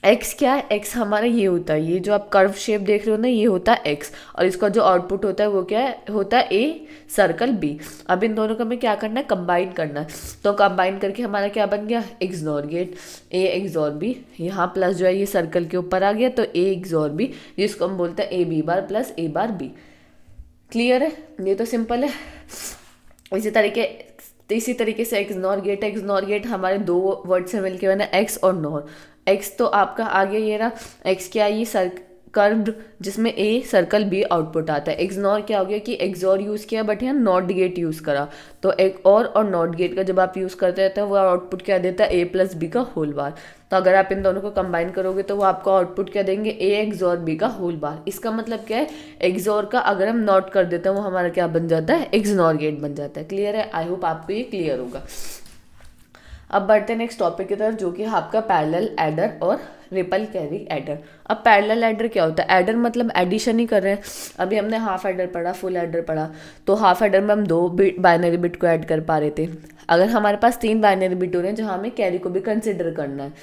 एक्स क्या है, एक्स हमारा ये होता है, ये जो आप कर्व शेप देख रहे हो ना, ये होता है एक्स, और इसका जो आउटपुट होता है वो क्या है, होता है ए सर्कल बी। अब इन दोनों का हमें क्या करना है, कंबाइन करना है। तो कंबाइन करके हमारा क्या बन गया, XNOR gate, a XOR b. यहाँ प्लस जो है ये सर्कल के ऊपर आ गया, तो ए एक्सॉर बी, जिसको हम बोलते हैं a B bar plus a bar b. Clear है, ये तो सिंपल है। इसी तरीके से एक्सनॉर गेट हमारे दो वर्ड से मिलके बना एक्स और नॉर। एक्स तो आपका आ गया, ये रहा एक्स क्या है, ये कर्व्ड, जिसमें ए सर्कल बी आउटपुट आता है। एक्सनॉर क्या हो गया कि एक्सॉर यूज़ किया बट यहाँ नॉट गेट यूज़ करा। तो एक और नॉट गेट का जब आप यूज़ करते रहते हैं वो आउटपुट क्या देता है, ए प्लस बी का होल बार। तो अगर आप इन दोनों को कंबाइन करोगे तो वो आपको आउटपुट क्या देंगे, ए एक्सॉर बी का होल बार। इसका मतलब क्या है, एक्सॉर का अगर हम नॉट कर देते हैं वो हमारा क्या बन जाता है, एक्सनॉर गेट बन जाता है। क्लियर है, आई होप आपको ये क्लियर होगा। अब बढ़ते हैं नेक्स्ट टॉपिक की तरफ, जो कि आपका पैरेलल एडर और रिपल कैरी एडर। अब पैरेलल एडर क्या होता है, एडर मतलब एडिशन ही कर रहे हैं। अभी हमने हाफ एडर पढ़ा, फुल एडर पढ़ा। तो हाफ एडर में हम दो बाइनरी बिट को ऐड कर पा रहे थे। अगर हमारे पास 3 बाइनरी बिट हो रहे हैं जहाँ हमें कैरी को भी कंसिडर करना है,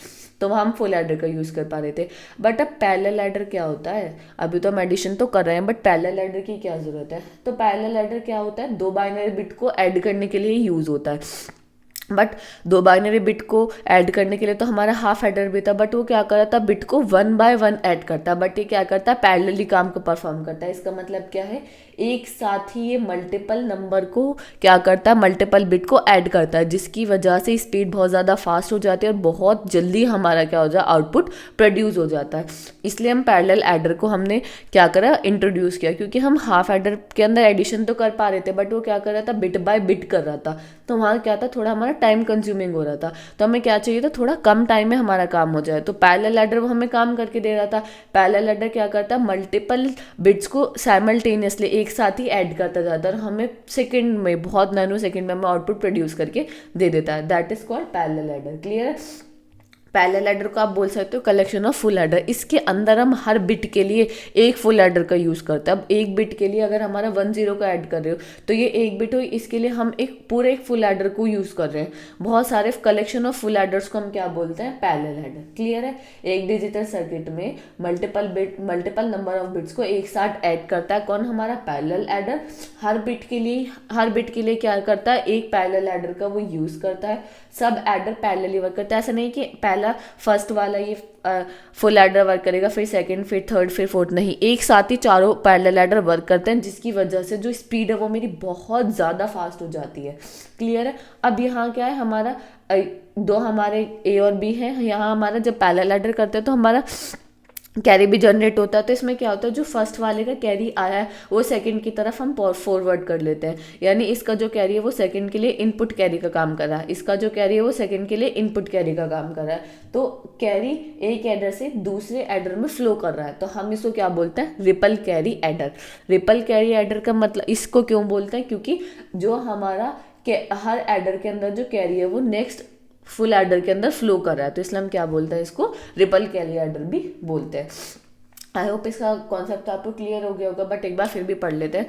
तो हम फुल एडर का यूज़ कर पा रहे थे। बट अब पैरेलल एडर क्या होता है, अभी तो हम एडिशन तो कर रहे हैं बट पैरेलल एडर की क्या ज़रूरत है। तो पैरेलल एडर क्या होता है, दो बाइनरी बिट को ऐड करने के लिए यूज़ होता है। बट दो बाइनरी बिट को ऐड करने के लिए तो हमारा हाफ एडर भी था, बट वो क्या करता था, बिट को 1 बाय 1 ऐड करता है। बट ये क्या करता है, पैरेलली काम को परफॉर्म करता है। इसका मतलब क्या है, एक साथ ही ये मल्टीपल नंबर को क्या करता है, मल्टीपल बिट को ऐड करता है, जिसकी वजह से स्पीड बहुत ज़्यादा फास्ट हो जाती है और बहुत जल्दी हमारा क्या हो जाए, आउटपुट प्रोड्यूस हो जाता है। इसलिए हम पैरेलल एडर को हमने क्या करा, इंट्रोड्यूस किया, क्योंकि हम हाफ एडर के अंदर एडिशन तो कर पा रहे थे बट वो क्या कर रहा था, बिट बाय बिट कर रहा था। तो वहाँ क्या था, थोड़ा हमारा टाइम कंज्यूमिंग हो रहा था। तो हमें क्या चाहिए था, थोड़ा कम टाइम में हमारा काम हो जाए। तो पैरेलल एडर वो हमें काम करके दे रहा था। पैरेलल एडर क्या करता है, मल्टीपल बिट्स को साइमल्टेनियसली एक साथ ही ऐड करता जाता है और हमें सेकंड में, बहुत नैनो सेकंड में हमें आउटपुट प्रोड्यूस करके दे देता है। That is called parallel adder. Clear है। पैरेलल एडर को आप बोल सकते हो कलेक्शन ऑफ फुल एडर। इसके अंदर हम हर बिट के लिए एक फुल एडर का यूज़ करते हैं। अब एक बिट के लिए अगर हमारा 1 0 का ऐड कर रहे हो तो ये एक बिट हो, इसके लिए हम एक पूरे एक फुल एडर को यूज़ कर रहे हैं। बहुत सारे कलेक्शन ऑफ फुल एडर्स को हम क्या बोलते हैं, पैरेलल एडर। क्लियर है। एक डिजिटल सर्किट में मल्टीपल नंबर ऑफ बिट्स को एक साथ ऐड करता है कौन, हमारा पैरेलल एडर। हर बिट के लिए क्या करता है, एक पैरेलल एडर का वो यूज़ करता है। सब एडर पैरेलली वर्क करता है। ऐसा नहीं कि पहला फर्स्ट वाला ये फुल एडर वर्क करेगा, फिर सेकंड, फिर थर्ड, फिर फोर्थ, नहीं, एक साथ ही चारों पैरेलल एडर वर्क करते हैं, जिसकी वजह से जो स्पीड है वो मेरी बहुत ज़्यादा फास्ट हो जाती है। क्लियर है। अब यहाँ क्या है, हमारा दो हमारे ए और बी है। यहाँ हमारा जब पैरेलल एडर करते हैं तो हमारा कैरी भी जनरेट होता है। तो इसमें क्या होता है, जो फर्स्ट वाले का कैरी आया है वो सेकंड की तरफ हम फॉरवर्ड कर लेते हैं, यानी इसका जो कैरी है वो सेकंड के लिए इनपुट कैरी का काम कर रहा है, इसका जो कैरी है वो सेकंड के लिए इनपुट कैरी का काम कर रहा है। तो कैरी एक एडर से दूसरे एडर में फ्लो कर रहा है, तो हम इसको क्या बोलते हैं, ripple carry adder. Ripple carry adder का मतलब इसको क्यों बोलते हैं, क्योंकि जो हमारा हर एडर के अंदर जो कैरी है वो नेक्स्ट फुल एडर के अंदर फ्लो कर रहा है, तो इसलिए हम क्या बोलते हैं, इसको रिपल कैरी एडर भी बोलते हैं। आई होप इसका कॉन्सेप्ट आपको क्लियर हो गया होगा, बट एक बार फिर भी पढ़ लेते हैं।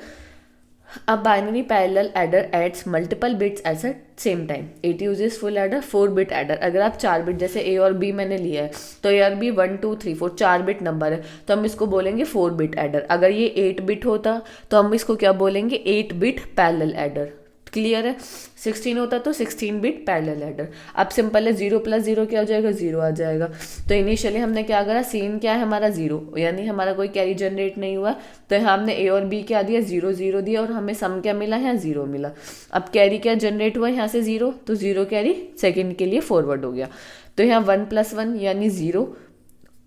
A binary parallel adder adds multiple bits at the same time. It uses full adder 4-bit adder. अगर आप 4 बिट, जैसे ए और बी मैंने लिया है, तो ए और बी 1 2 3 4 4 बिट नंबर है, तो हम इसको बोलेंगे 4-bit adder। अगर ये 8 बिट होता तो हम इसको क्या बोलेंगे, 8-bit parallel adder। क्लियर है। 16 होता तो 16-bit पैरेलल एडर। अब सिंपल है, 0 + 0 क्या हो जाएगा, 0 आ जाएगा। तो इनिशियली हमने क्या करा, सीन क्या है हमारा 0, यानी हमारा कोई कैरी जनरेट नहीं हुआ, तो यहाँ हमने ए और बी क्या दिया, 0 0 दिया, और हमें सम क्या मिला, यहाँ 0 मिला। अब कैरी क्या जनरेट हुआ यहाँ से 0, तो 0 कैरी सेकेंड के लिए फॉरवर्ड हो गया, तो यहाँ 1 + 1 यानी 0,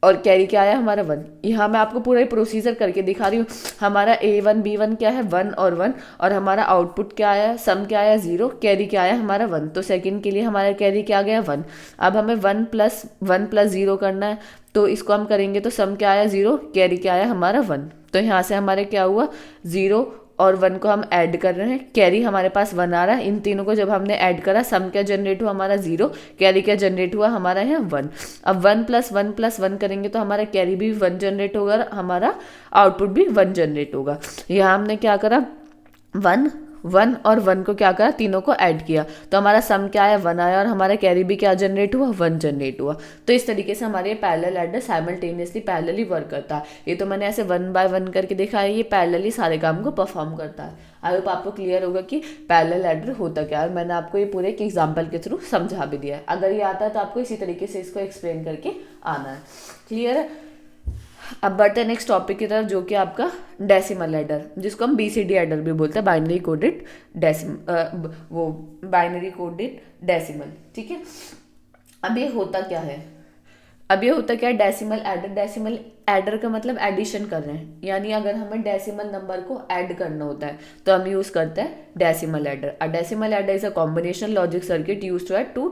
और कैरी क्या आया हमारा 1। यहाँ मैं आपको पूरा प्रोसीजर करके दिखा रही हूँ। हमारा A1 B1 क्या है, 1 और 1, और हमारा आउटपुट क्या आया, सम क्या आया 0, कैरी क्या आया हमारा 1, तो सेकंड के लिए हमारा कैरी क्या आ गया 1। अब हमें 1 + 1 + 0 करना है, तो इसको हम करेंगे, तो सम क्या आया 0, कैरी क्या आया हमारा 1, तो यहाँ से हमारे क्या हुआ 0 और 1 को हम ऐड कर रहे हैं, कैरी हमारे पास 1 आ रहा है। इन तीनों को जब हमने ऐड करा, सम क्या जनरेट हुआ हमारा 0, कैरी क्या जनरेट हुआ हमारा यहाँ 1। अब 1 + 1 + 1 करेंगे तो हमारा कैरी भी 1 जनरेट होगा, हमारा आउटपुट भी 1 जनरेट होगा। यहाँ हमने क्या करा, 1 1 और 1 को क्या करा, तीनों को ऐड किया, तो हमारा सम क्या आया 1 आया, और हमारा कैरी भी क्या जनरेट हुआ 1 जनरेट हुआ। तो इस तरीके से हमारे parallel adder simultaneously parallelly work करता है। ये तो मैंने ऐसे 1 बाय 1 करके देखा है, ये पैरेलली सारे काम को परफॉर्म करता है। आई होप आपको क्लियर होगा कि पैरेलल एडर होता क्या है, और मैंने आपको ये पूरे एक एग्जाम्पल के थ्रू समझा भी दिया है। अगर ये आता है तो आपको इसी तरीके से इसको एक्सप्लेन करके आना है। क्लियर है। अब बढ़ते हैं नेक्स्ट टॉपिक की तरफ, जो कि आपका डेसिमल एडर, जिसको हम BCD एडर भी बोलते हैं, binary coded binary coded decimal. ठीक है। अब ये होता क्या है, डेसिमल एडर का मतलब एडिशन कर रहे हैं, यानी अगर हमें डेसिमल नंबर को ऐड करना होता है तो हम यूज करते हैं decimal adder. A decimal adder is a combination logic circuit used to add 2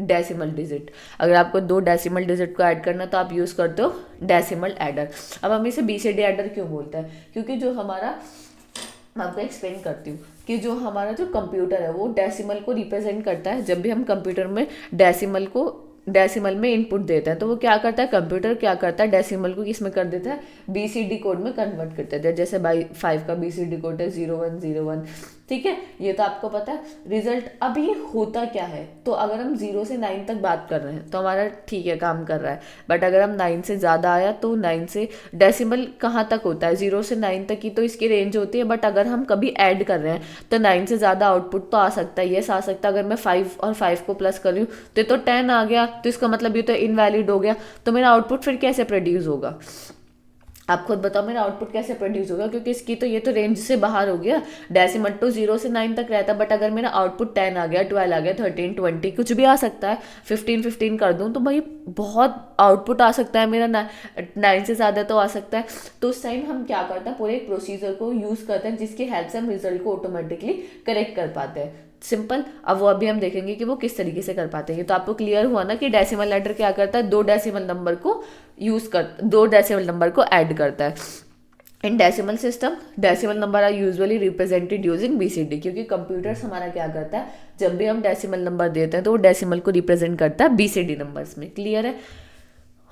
decimal digit. अगर आपको 2 डेसिमल डिजिट को ऐड करना तो आप यूज करते हो डेसिमल एडर। अब हम इसे BCD एडर क्यों बोलते हैं, क्योंकि जो हमारा, मैं आपको एक्सप्लेन करती हूँ कि जो हमारा जो कंप्यूटर है वो डेसिमल को रिप्रेजेंट करता है। जब भी हम कंप्यूटर में डेसिमल में इनपुट देते हैं तो वो क्या करता है, कंप्यूटर क्या करता है, डेसिमल को किस में कर देता है, BCD कोड में कन्वर्ट कर देता है। जैसे 5 का BCD कोड है 0101। ठीक है, ये तो आपको पता है। रिजल्ट अब ये होता क्या है, तो अगर हम 0 से 9 तक बात कर रहे हैं तो हमारा ठीक है काम कर रहा है, बट अगर हम 9 से ज़्यादा आया तो 9 से डेसिमल कहाँ तक होता है, 0 से 9 तक की तो इसकी रेंज होती है, बट अगर हम कभी ऐड कर रहे हैं तो 9 से ज़्यादा आउटपुट तो आ सकता है, यस आ सकता है। अगर मैं 5 और 5 को प्लस कर रही हूँ तो 10 आ गया, तो इसका मतलब ये तो इनवैलिड हो गया, तो मेरा आउटपुट फिर कैसे प्रोड्यूस होगा, आप खुद बताओ मेरा आउटपुट कैसे प्रोड्यूस होगा, क्योंकि इसकी तो ये तो रेंज से बाहर हो गया। डेसिमल तो 0 से 9 तक रहता है, बट अगर मेरा आउटपुट 10 आ गया, 12 आ गया, 13 20 कुछ भी आ सकता है, 15 कर दूं तो भाई बहुत आउटपुट आ सकता है मेरा, 9 से ज़्यादा तो आ सकता है। तो उस टाइम हम क्या करते हैं, पूरे एक प्रोसीजर को यूज़ करते हैं जिसकी हेल्प से हम रिजल्ट को ऑटोमेटिकली करेक्ट कर पाते हैं। सिंपल। अब वो अभी हम देखेंगे कि वो किस तरीके से कर पाते हैं। तो आपको क्लियर हुआ ना कि डेसिमल एडर क्या करता है, 2 डेसिमल नंबर को ऐड करता है। In decimal system, decimal number are usually represented using BCD, क्योंकि कंप्यूटर्स हमारा क्या करता है, जब भी हम डेसिमल नंबर देते हैं तो वो डेसिमल को रिप्रेजेंट करता है BCD नंबर्स में। क्लियर है।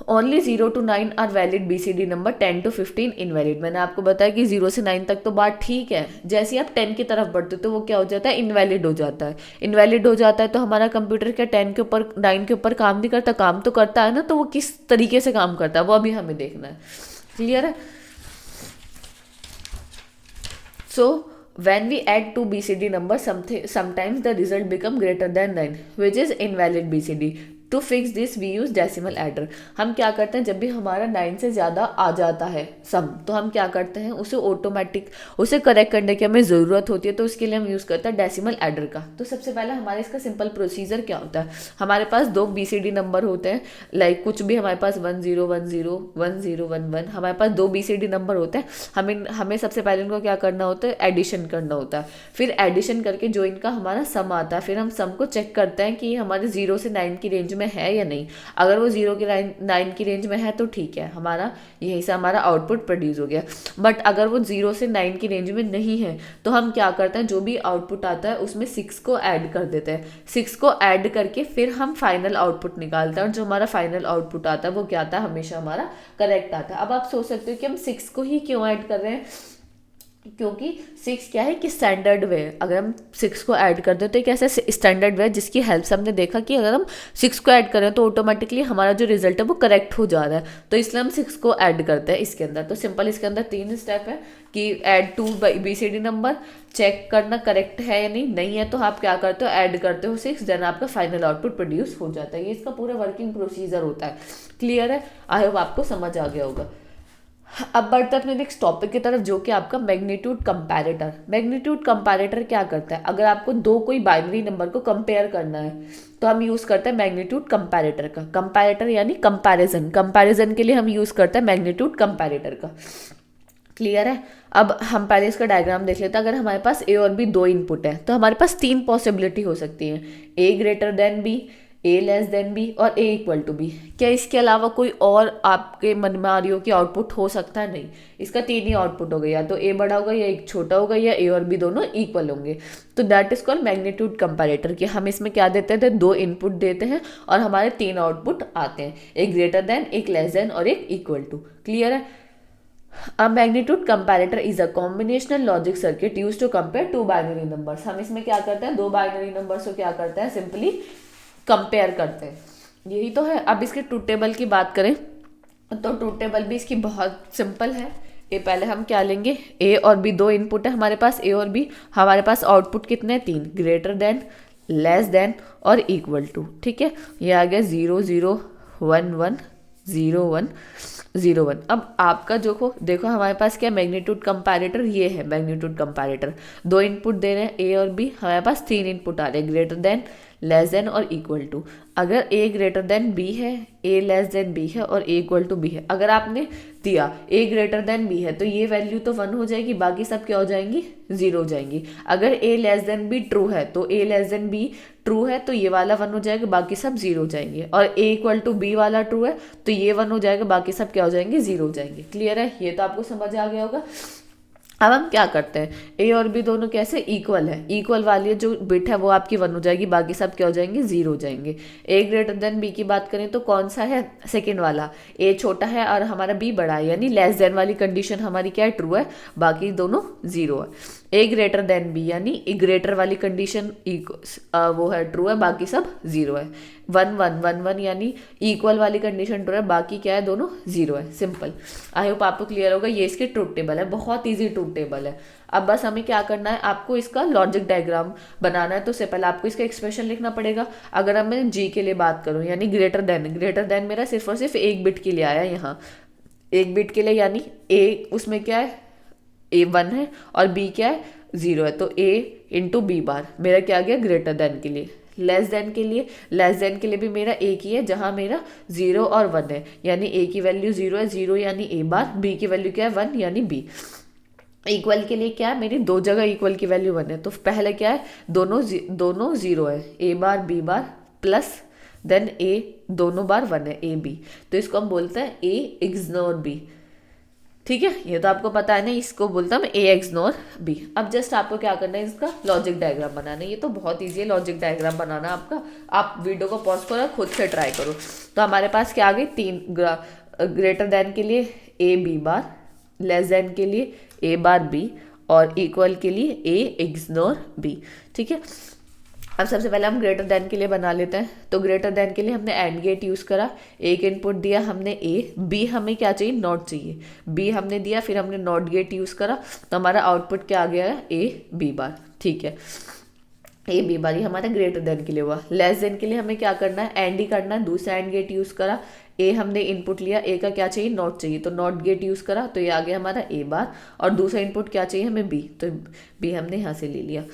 Only 0 to 9 are valid BCD number, 10 to 15 invalid. मैंने आपको बताया कि 0 से 9 तक तो बात ठीक है, जैसे ही आप 10 की तरफ बढ़ते हो तो वो क्या हो जाता है, इनवैलिड हो जाता है। इनवैलिड हो जाता है तो हमारा कंप्यूटर क्या 10 के ऊपर 9 के ऊपर काम नहीं करता, काम तो करता है ना, तो वो किस तरीके से काम करता है वो अभी हमें देखना है। क्लियर है। So when we add two BCD numbers, sometimes the result become greater than 9, which is invalid BCD. To fix this we use decimal adder. हम क्या करते हैं, जब भी हमारा 9 से ज़्यादा आ जाता है सम, तो हम क्या करते हैं, उसे करेक्ट करने की हमें ज़रूरत होती है, तो उसके लिए हम यूज़ करते हैं डेसिमल एडर का। तो सबसे पहले हमारे इसका सिंपल प्रोसीजर क्या होता है, हमारे पास 2 BCD नंबर होते हैं, लाइक कुछ भी हमारे पास 1010 1011, हमारे पास 2 BCD नंबर होते हैं। हमें सबसे पहले इनको क्या करना होता है, एडिशन करना होता है। फिर एडिशन करके जो इनका हमारा सम आता है, फिर हम सम को चेक करते हैं कि हमारे 0 से 9 की रेंज में है या नहीं। अगर वो 0 की 9 की रेंज में है तो ठीक है, हमारा यहीं से हमारा आउटपुट प्रोड्यूस हो गया। बट अगर वो 0 से 9 की रेंज में नहीं है, तो हम क्या करते हैं, जो भी आउटपुट आता है उसमें 6 को ऐड कर देते हैं। 6 को ऐड करके फिर हम फाइनल आउटपुट निकालते हैं, और जो हमारा फाइनल आउटपुट आता है वो क्या आता है, हमेशा हमारा करेक्ट आता है। अब आप सोच सकते हो कि हम 6 को ही क्यों ऐड कर रहे हैं, क्योंकि 6 क्या है कि स्टैंडर्ड वे है। अगर हम 6 को ऐड कर दें तो एक ऐसा स्टैंडर्ड वे है जिसकी हेल्प से हमने देखा कि अगर हम 6 को ऐड करें तो ऑटोमेटिकली हमारा जो रिजल्ट है वो करेक्ट हो जा रहा है, तो इसलिए हम 6 को ऐड करते हैं इसके अंदर। तो सिंपल इसके अंदर 3 स्टेप है कि ऐड 2 BCD नंबर, चेक करना करेक्ट है या नहीं है तो आप क्या करते हो, ऐड करते हो 6, देन आपका फाइनल आउटपुट प्रोड्यूस हो जाता है। ये इसका पूरा वर्किंग प्रोसीजर होता है। क्लियर है, आई होप आपको समझ आ गया होगा। अब बढ़ते हैं अपने नेक्स्ट टॉपिक की तरफ, जो कि आपका मैग्नीट्यूड कंपैरेटर। मैग्नीट्यूड कंपैरेटर क्या करता है, अगर आपको दो कोई बाइनरी नंबर को कंपेयर करना है तो हम यूज़ करते हैं मैग्नीट्यूड कंपैरेटर का। कंपैरेटर यानी कंपैरिजन के लिए हम यूज़ करते हैं मैग्नीट्यूड कंपैरेटर का। क्लियर है। अब हम पहले इसका डायग्राम देख लेते हैं। अगर हमारे पास ए और बी 2 इनपुट है तो हमारे पास 3 पॉसिबिलिटी हो सकती है, ए ग्रेटर देन बी, ए लेस देन बी और ए इक्वल टू बी। क्या इसके अलावा कोई और आपके मन में आ रही हो कि आउटपुट हो सकता है? नहीं, इसका 3 ही आउटपुट होगा, या तो ए बड़ा होगा या एक छोटा होगा या ए और बी दोनों इक्वल होंगे। तो that is called magnitude comparator कि हम इसमें क्या देते थे, 2 इनपुट देते हैं और हमारे 3 आउटपुट आते हैं, एक ग्रेटर देन, एक लेस देन और एक इक्वल टू। क्लियर है। A magnitude comparator is a combinational logic circuit used to compare two binary numbers। हम इसमें क्या करते हैं, 2 बाइनरी नंबर्स को क्या करते हैं, सिंपली कंपेयर करते हैं। यही तो है। अब इसके ट्रूथ टेबल की बात करें तो ट्रूथ टेबल भी इसकी बहुत सिंपल है। ए पहले हम क्या लेंगे, ए और बी 2 इनपुट है हमारे पास, ए और बी। हमारे पास आउटपुट कितने हैं, 3, ग्रेटर देन, लेस देन और इक्वल टू। ठीक है, ये आ गया 0 0 1 1 0 1 0 1। अब आपका जो देखो हमारे पास क्या मैग्नीट्यूड कंपैरेटर, ये है मैग्नीट्यूड कंपैरेटर। 2 इनपुट दे रहे हैं ए और बी, हमारे पास 3 इनपुट आ रहे हैं, ग्रेटर देन, लेस देन और इक्वल टू। अगर ए ग्रेटर देन बी है, ए लेस देन बी है और ए इक्वल टू बी है, अगर आपने दिया ए ग्रेटर देन बी है तो ये वैल्यू तो 1 हो जाएगी, बाकी सब क्या हो जाएंगी, 0 हो जाएंगी। अगर ए लेस देन बी ट्रू है तो ए लेस देन बी ट्रू है तो ये वाला 1 हो जाएगा, बाकी सब 0 हो जाएंगे। और ए इक्वल टू बी वाला ट्रू है तो ये 1 हो जाएगा, बाकी सब क्या हो जाएंगे, 0 हो जाएंगे। क्लियर है, ये तो आपको समझ आ गया होगा। अब हम क्या करते हैं, ए और बी दोनों कैसे इक्वल है, इक्वल वाली जो बिट है वो आपकी 1 हो जाएगी, बाकी सब क्या हो जाएंगे, 0 हो जाएंगे। ए ग्रेटर देन बी की बात करें तो कौन सा है, सेकेंड वाला। ए छोटा है और हमारा बी बड़ा है, यानी लेस देन वाली कंडीशन हमारी क्या है, ट्रू है, बाकी दोनों 0 है। ए ग्रेटर देन बी यानी ग्रेटर वाली कंडीशन वो है ट्रू है, बाकी सब 0 है। 1 1 1 1 यानी इक्वल वाली कंडीशन ट्रू है, बाकी क्या है, दोनों 0 है। सिंपल। आई होप आपको क्लियर होगा। ये इसके ट्रूथ टेबल है, बहुत ईजी ट्रूथ टेबल है। अब बस हमें क्या करना है, आपको इसका लॉजिक डायग्राम बनाना है। तो उससे पहले आपको इसका एक्सप्रेशन लिखना पड़ेगा। अगर अब मैं जी के लिए बात करूँ यानी ग्रेटर देन मेरा सिर्फ और सिर्फ 1 बिट के लिए आया, यहाँ 1 बिट के लिए, यानी ए उसमें क्या है, ए 1 है और बी क्या है, 0 है, तो ए इंटू बी बार मेरा क्या आ गया, ग्रेटर देन के लिए। लेस देन के लिए भी मेरा एक ही है, जहां मेरा 0 और 1 है, यानी ए की वैल्यू 0 है, 0 यानी ए बार, बी की वैल्यू क्या है, 1 यानी बी। इक्वल के लिए क्या है, मेरी 2 जगह इक्वल की वैल्यू 1 है, तो पहले क्या है, दोनों 0 है, A bar B bar plus then ए दोनों बार 1 है, ए बी। तो इसको हम बोलते हैं ए इग्नोर बी। ठीक है, ये तो आपको पता है ना, इसको बोलता हूँ ए इग्नोर बी। अब जस्ट आपको क्या करना है, इसका लॉजिक डायग्राम बनाना है। ये तो बहुत ईजी है लॉजिक डायग्राम बनाना आपका। आप वीडियो को पॉज करो, खुद से ट्राई करो। तो हमारे पास क्या आ गई, 3 ग्रेटर देन के लिए A B bar, less than के लिए ए बार बी और इक्वल के लिए ए इग्नोर बी। ठीक है, अब सबसे पहले हम ग्रेटर देन के लिए बना लेते हैं। तो ग्रेटर देन के लिए हमने एंड गेट यूज़ करा, एक इनपुट दिया हमने ए, बी हमें क्या चाहिए, नॉट चाहिए, बी हमने दिया, फिर हमने नॉट गेट यूज़ करा, तो हमारा आउटपुट क्या आ गया है, ए बी बार। ठीक है, ए बी बार, ये हमारा ग्रेटर देन के लिए हुआ। लेस देन के लिए हमें क्या करना है, एंड ही करना है, दूसरा एंड गेट यूज करा। ए हमने इनपुट लिया, ए का क्या चाहिए, नॉट चाहिए, तो नॉट गेट यूज करा, तो ये आ गया हमारा ए बार। और दूसरा इनपुट क्या चाहिए हमें, बी, तो बी हमने यहाँ से ले लिया,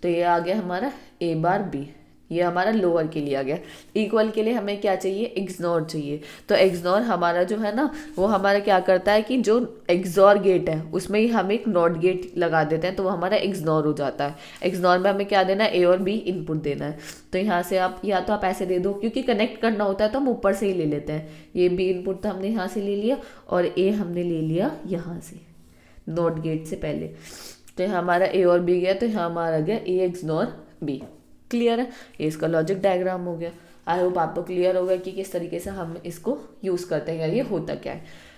तो ये आ गया हमारा ए बार बी। ये हमारा लोअर के लिए आ गया। इक्वल के लिए हमें क्या चाहिए, इग्नोर चाहिए। तो इग्नोर हमारा जो है ना, वो हमारा क्या करता है कि जो एक्सॉर गेट है उसमें ही हम एक नॉट गेट लगा देते हैं, तो वो हमारा इग्नोर हो जाता है। इग्नोर में हमें क्या देना है, ए और बी इनपुट देना है। तो यहाँ से आप या तो आप ऐसे दे दो, क्योंकि कनेक्ट करना होता है तो हम ऊपर से ही ले लेते हैं। ये बी इनपुट तो हमने यहाँ से ले लिया और ए हमने ले लिया यहाँ से, नॉट गेट से पहले। तो यहाँ हमारा ए और बी गया, तो यहाँ हमारा गया ए इग्नोर बी। क्लियर है, ये इसका लॉजिक डायग्राम हो गया। आई होप आपको क्लियर होगा कि किस तरीके से हम इसको यूज़ करते हैं या ये होता क्या है।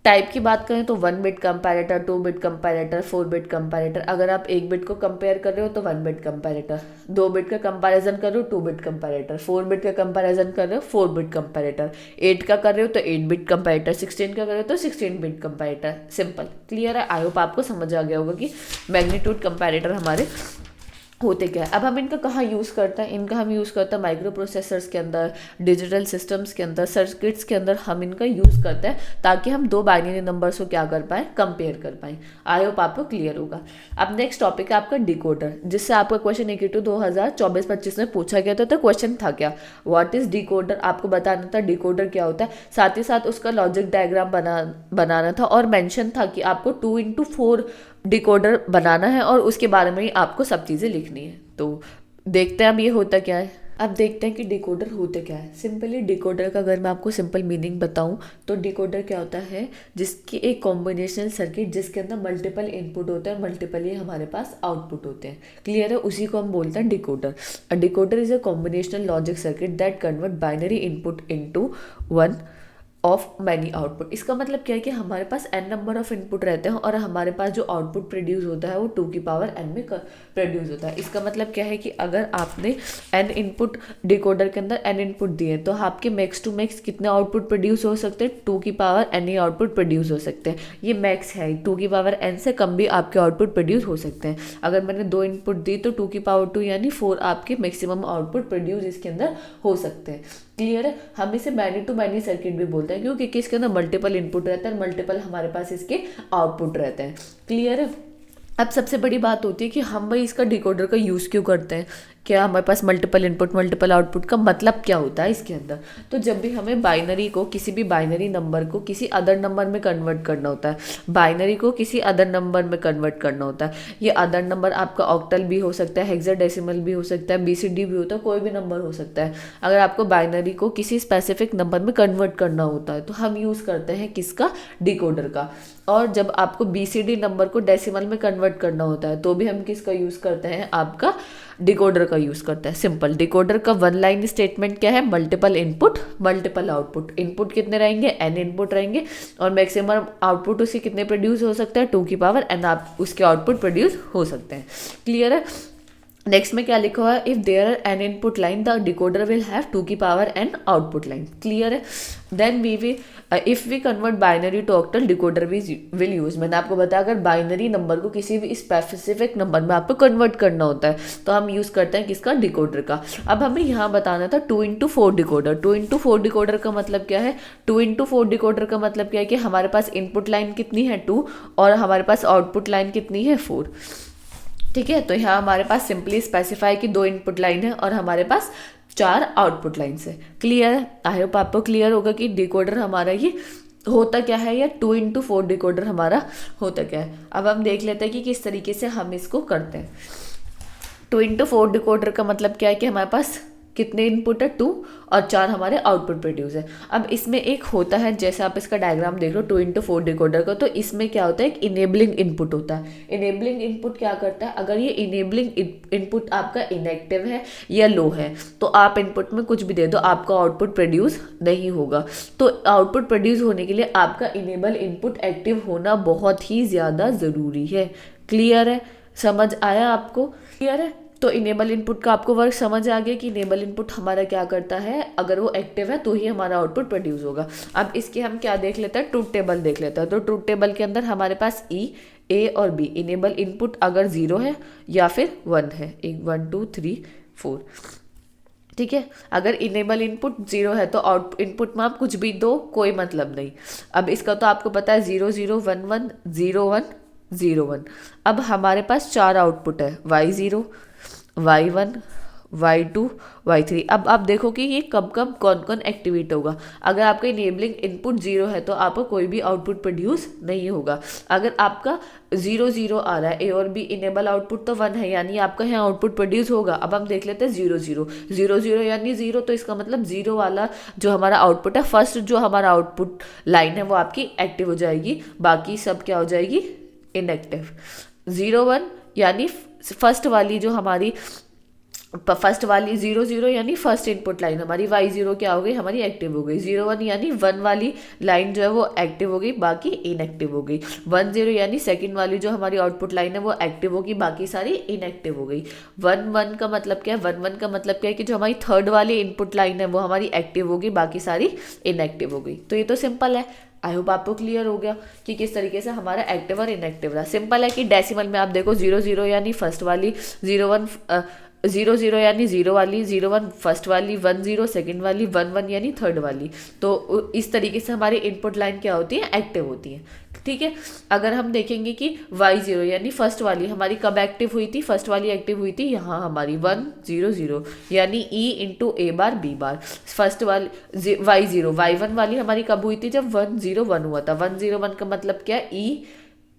टाइप की बात करें तो 1 bit comparator, 2 bit comparator, 4 bit comparator. अगर आप 1 बिट को कंपेयर कर रहे हो तो 1 बिट कंपैरेटर, 2 बिट का कंपैरिजन कर रहे हो 2 बिट कंपैरेटर, 4 बिट का कंपैरिजन कर रहे हो 4 बिट कंपैरेटर, 8 का कर रहे हो तो 8 बिट कंपैरेटर, 16 का कर रहे हो तो 16 बिट कंपैरेटर। सिंपल, क्लियर है। आई होप आपको समझ आ गया होगा कि मैग्नीट्यूड कंपैरेटर हमारे होते क्या है। अब हम इनका कहाँ यूज़ करते हैं, इनका हम यूज़ करते हैं माइक्रो प्रोसेसर्स के अंदर, डिजिटल सिस्टम्स के अंदर, सर्किट्स के अंदर हम इनका यूज़ करते हैं, ताकि हम दो बाइनरी नंबर्स को क्या कर पाएँ, कंपेयर कर पाएँ। आई होप आपको क्लियर होगा। अब नेक्स्ट टॉपिक है आपका डिकोडर, जिससे आपका क्वेश्चन EQ 2024-25 में पूछा गया था। तो क्वेश्चन था क्या, व्हाट इज डिकोडर, आपको बताना था डिकोडर क्या होता है, साथ ही साथ उसका लॉजिक डायग्राम बनाना था, और मेंशन था कि आपको 2x4 डिकोडर बनाना है और उसके बारे में ही आपको सब चीज़ें लिखनी है। तो देखते हैं अब ये होता क्या है। अब देखते हैं कि डिकोडर होता क्या है। सिंपली डिकोडर का अगर मैं आपको सिंपल मीनिंग बताऊं तो डिकोडर क्या होता है, जिसकी एक कॉम्बिनेशनल सर्किट जिसके अंदर मल्टीपल इनपुट होते हैं, मल्टीपल ही हमारे पास आउटपुट होते हैं। क्लियर है, उसी को हम बोलते हैं decoder. A decoder is a combinational logic circuit that convert binary input into one of many output. इसका मतलब क्या है कि हमारे पास n नंबर ऑफ इनपुट रहते हैं और हमारे पास जो आउटपुट प्रोड्यूस होता है वो 2 की पावर n में प्रोड्यूस होता है। इसका मतलब क्या है कि अगर आपने n इनपुट डिकोडर के अंदर n इनपुट दिए तो आपके मैक्स टू मैक्स कितने आउटपुट प्रोड्यूस हो सकते हैं, 2 की पावर n ही आउटपुट प्रोड्यूस हो सकते हैं। ये मैक्स है, 2 की पावर n से कम भी आपके आउटपुट प्रोड्यूस हो सकते हैं। अगर मैंने 2 इनपुट दी तो 2 की पावर 2 यानी 4 आपके मैक्सिमम आउटपुट प्रोड्यूस इसके अंदर हो सकते हैं। क्लियर है, हम इसे मैनी टू मैनी सर्किट भी बोलते हैं, क्योंकि इसके अंदर मल्टीपल इनपुट रहता है, मल्टीपल हमारे पास इसके आउटपुट रहते हैं। क्लियर है। अब सबसे बड़ी बात होती है कि हम भाई इसका डिकोडर का यूज़ क्यों करते हैं, क्या हमारे पास मल्टीपल इनपुट मल्टीपल आउटपुट का मतलब क्या होता है इसके अंदर। तो जब भी हमें बाइनरी को, किसी भी बाइनरी नंबर को किसी अदर नंबर में कन्वर्ट करना होता है, बाइनरी को किसी अदर नंबर में कन्वर्ट करना होता है, ये अदर नंबर आपका ऑक्टल भी हो सकता है, हेक्साडेसिमल भी हो सकता है, BCD भी होता है, कोई भी नंबर हो सकता है। अगर आपको बाइनरी को किसी स्पेसिफिक नंबर में कन्वर्ट करना होता है तो हम यूज़ करते हैं किसका, डिकोडर का। और जब आपको BCD नंबर को डेसिमल में कन्वर्ट करना होता है तो भी हम किसका यूज़ करते हैं, आपका डिकोडर का यूज़ करते हैं। सिंपल, डिकोडर का वन लाइन स्टेटमेंट क्या है, multiple input multiple output. Input कितने रहेंगे, n इनपुट रहेंगे, और मैक्सिमम आउटपुट उसके कितने प्रोड्यूस हो सकता है, 2 की पावर n आप उसके आउटपुट प्रोड्यूस हो सकते हैं। क्लियर है। नेक्स्ट में क्या लिखा हुआ है, if there are n input line the decoder will have 2 की power n output line. Clear है। Then if we convert binary to octal decoder will use. मैंने आपको बताया अगर बाइनरी नंबर को किसी भी स्पेसिफिक नंबर में आपको कन्वर्ट करना होता है तो हम यूज करते हैं किसका, डिकोडर का। अब हमें यहाँ बताना था 2x4 डिकोडर। 2x4 डिकोडर का मतलब क्या है, 2x4 डिकोडर का मतलब क्या है कि हमारे पास इनपुट लाइन कितनी है 2 और हमारे पास आउटपुट लाइन कितनी है 4। ठीक है, तो यहाँ हमारे पास सिंपली स्पेसिफाई कि 2 इनपुट लाइन है और हमारे पास 4 आउटपुट लाइन्स है। क्लियर है। आई होप आपको क्लियर होगा कि डिकोडर हमारा ये होता क्या है, या 2x4 डिकोडर हमारा होता क्या है। अब हम देख लेते हैं कि किस तरीके से हम इसको करते हैं। 2x4 डिकोडर का मतलब क्या है कि हमारे पास कितने इनपुट है, 2 और 4 हमारे आउटपुट प्रोड्यूस है। अब इसमें एक होता है, जैसे आप इसका डायग्राम देख लो 2x4 डिकोडर का, तो इसमें क्या होता है, एक इनेबलिंग इनपुट होता है। इनेबलिंग इनपुट क्या करता है, अगर ये इनेबलिंग इनपुट आपका इनएक्टिव है या लो है तो आप इनपुट में कुछ भी दे दो, आपका आउटपुट प्रोड्यूस नहीं होगा। तो आउटपुट प्रोड्यूस होने के लिए आपका इनेबल इनपुट एक्टिव होना बहुत ही ज़्यादा ज़रूरी है। क्लियर है, समझ आया आपको। क्लियर है, तो इनेबल इनपुट का आपको वर्क समझ आ गया कि इनेबल इनपुट हमारा क्या करता है, अगर वो एक्टिव है तो ही हमारा आउटपुट प्रोड्यूस होगा। अब इसके हम क्या देख लेते हैं, ट्रूथ टेबल देख लेते हैं। तो ट्रूथ टेबल के अंदर हमारे पास ए और बी इनेबल इनपुट अगर 0 है या फिर 1 है, 1 2 3 4, ठीक है। अगर इनेबल इनपुट 0 है तो आउट इनपुट में आप कुछ भी दो, कोई मतलब नहीं। अब इसका तो आपको पता है 0 0 1 1 0 1 0 1। अब हमारे पास 4 आउटपुट है, y0 y1 y2 y3। अब आप देखो कि ये कब कब कौन कौन एक्टिवेट होगा। अगर आपका इनेबलिंग इनपुट 0 है तो आपको कोई भी आउटपुट प्रोड्यूस नहीं होगा। अगर आपका 0 0 आ रहा है, ए और बी इनेबल आउटपुट तो 1 है, यानी आपका यहाँ आउटपुट प्रोड्यूस होगा। अब हम देख लेते हैं 0 0 0 0 यानी 0, तो इसका मतलब 0 वाला जो हमारा आउटपुट है, फर्स्ट जो हमारा आउटपुट लाइन है वो आपकी एक्टिव हो जाएगी, बाकी सब क्या हो जाएगी, इनएक्टिव। 0 1 यानी फर्स्ट वाली जो हमारी फर्स्ट वाली 0 0 यानी फर्स्ट इनपुट लाइन हमारी y0 क्या हो गई, हमारी एक्टिव हो गई। 0 1 यानी 1 वाली लाइन जो है वो एक्टिव हो गई, बाकी इनएक्टिव हो गई। 1 0 यानी सेकंड वाली जो हमारी आउटपुट लाइन है वो एक्टिव होगी, बाकी सारी इनएक्टिव हो गई। 1 1 का मतलब क्या है, 1 1 का मतलब क्या है कि जो हमारी थर्ड वाली इनपुट लाइन है वो हमारी एक्टिव होगी, बाकी सारी इनएक्टिव हो गई। तो ये तो सिंपल है। आई होप आपको क्लियर हो गया कि किस तरीके से हमारा एक्टिव और इनएक्टिव रहा। सिंपल है कि डेसिमल में आप देखो 0 0 यानी फर्स्ट वाली, 0 1 0 0 यानी 0 वाली, 0 1 फर्स्ट वाली, 1 0 सेकेंड वाली, 1 1 यानी थर्ड वाली। तो इस तरीके से हमारी इनपुट लाइन क्या होती है, एक्टिव होती है, ठीक है। अगर हम देखेंगे कि y0 यानी फर्स्ट वाली हमारी कब एक्टिव हुई थी, फर्स्ट वाली एक्टिव हुई थी यहाँ हमारी 1 0 0 यानी e into A bar B bar. First वाली y0 y1 वाली हमारी कब हुई थी, जब 1 0 1 हुआ था। 1 0 1 का मतलब क्या है, e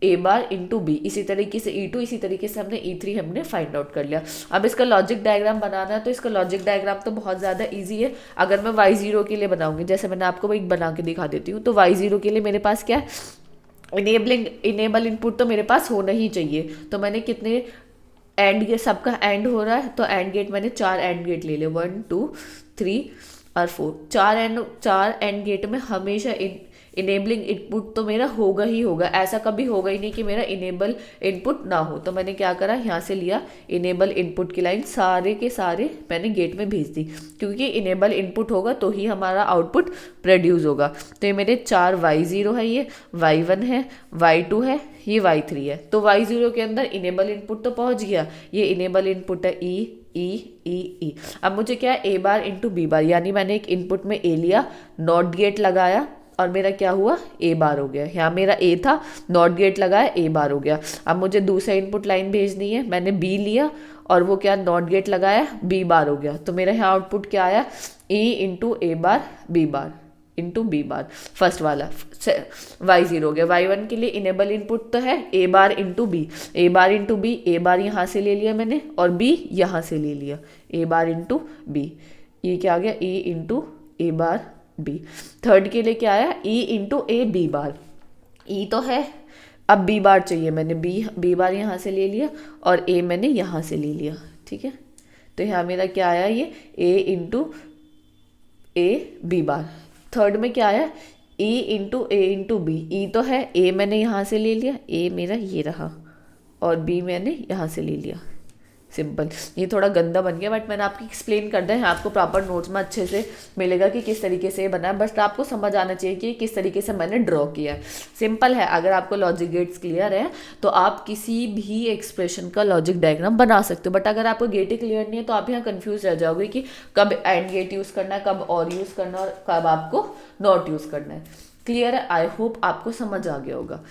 ए बार इंटू बी। इसी तरीके से E2, इसी तरीके से हमने E3 हमने फाइंड आउट कर लिया। अब इसका लॉजिक डायग्राम बनाना है, तो इसका लॉजिक डायग्राम तो बहुत ज़्यादा इजी है। अगर मैं y0 के लिए बनाऊंगी, जैसे मैंने आपको एक बना के दिखा देती हूँ, तो y0 के लिए मेरे पास क्या है, इनेबल इनपुट तो मेरे पास होना ही चाहिए। तो मैंने कितने एंड, ये सबका एंड हो रहा है, तो एंड गेट मैंने 4 एंड गेट ले लिए, 1 2 3 और 4। 4 एंड गेट में हमेशा इनेबलिंग इनपुट तो मेरा होगा ही होगा, ऐसा कभी होगा ही नहीं कि मेरा इनेबल इनपुट ना हो। तो मैंने क्या करा, यहाँ से लिया इनेबल इनपुट की लाइन, सारे के सारे मैंने गेट में भेज दी, क्योंकि इनेबल इनपुट होगा तो ही हमारा आउटपुट प्रोड्यूस होगा। तो ये मेरे 4 y0 है, ये y1 है, y2 है, ये y3 है। तो y0 के अंदर इनेबल इनपुट तो पहुँच गया, ये इनेबल इनपुट है ई ई ई ई। अब मुझे क्या है, ए बार इंटू बी बार, यानी मैंने एक इनपुट में ए लिया, नॉट गेट लगाया और मेरा क्या हुआ, ए बार हो गया। यहाँ मेरा ए था, नॉट गेट लगाया, ए बार हो गया। अब मुझे दूसरा इनपुट लाइन भेजनी है, मैंने बी लिया और वो क्या, नॉट गेट लगाया, बी बार हो गया। तो मेरा यहाँ आउटपुट क्या आया, E into A bar B bar into B bar, first वाला y0 हो गया। y1 के लिए इनेबल इनपुट तो है A bar into B, A bar into B, ए बार यहाँ से ले लिया मैंने और बी यहाँ से ले लिया, ए बार इंटू बी। ये क्या आ गया, ए into A bar B. Third के लिए क्या आया, E into A B bar, ई तो है, अब बी बार चाहिए, मैंने बी बार यहाँ से ले लिया और ए मैंने यहाँ से ले लिया, ठीक है। तो यहाँ मेरा क्या आया, ये A into A B bar. Third में क्या आया, E into A into B, E तो है, ए मैंने यहाँ से ले लिया, ए मेरा ये रहा और बी मैंने यहाँ से ले लिया। सिंपल, ये थोड़ा गंदा बन गया बट मैंने आपको एक्सप्लेन कर दिया है, आपको प्रॉपर नोट्स में अच्छे से मिलेगा कि किस तरीके से ये बना है। बस आपको समझ आना चाहिए कि किस तरीके से मैंने ड्रॉ किया है। सिंपल है, अगर आपको लॉजिक गेट्स क्लियर है तो आप किसी भी एक्सप्रेशन का लॉजिक डायग्राम बना सकते हो। बट अगर आपको गेट ही क्लियर नहीं है तो आप यहाँ कन्फ्यूज रह जाओगे कि कब एंड गेट यूज़ करना है, कब और यूज़ करना है और कब आपको नॉट यूज़ करना है। क्लियर है, आई होप आपको समझ आ गया होगा।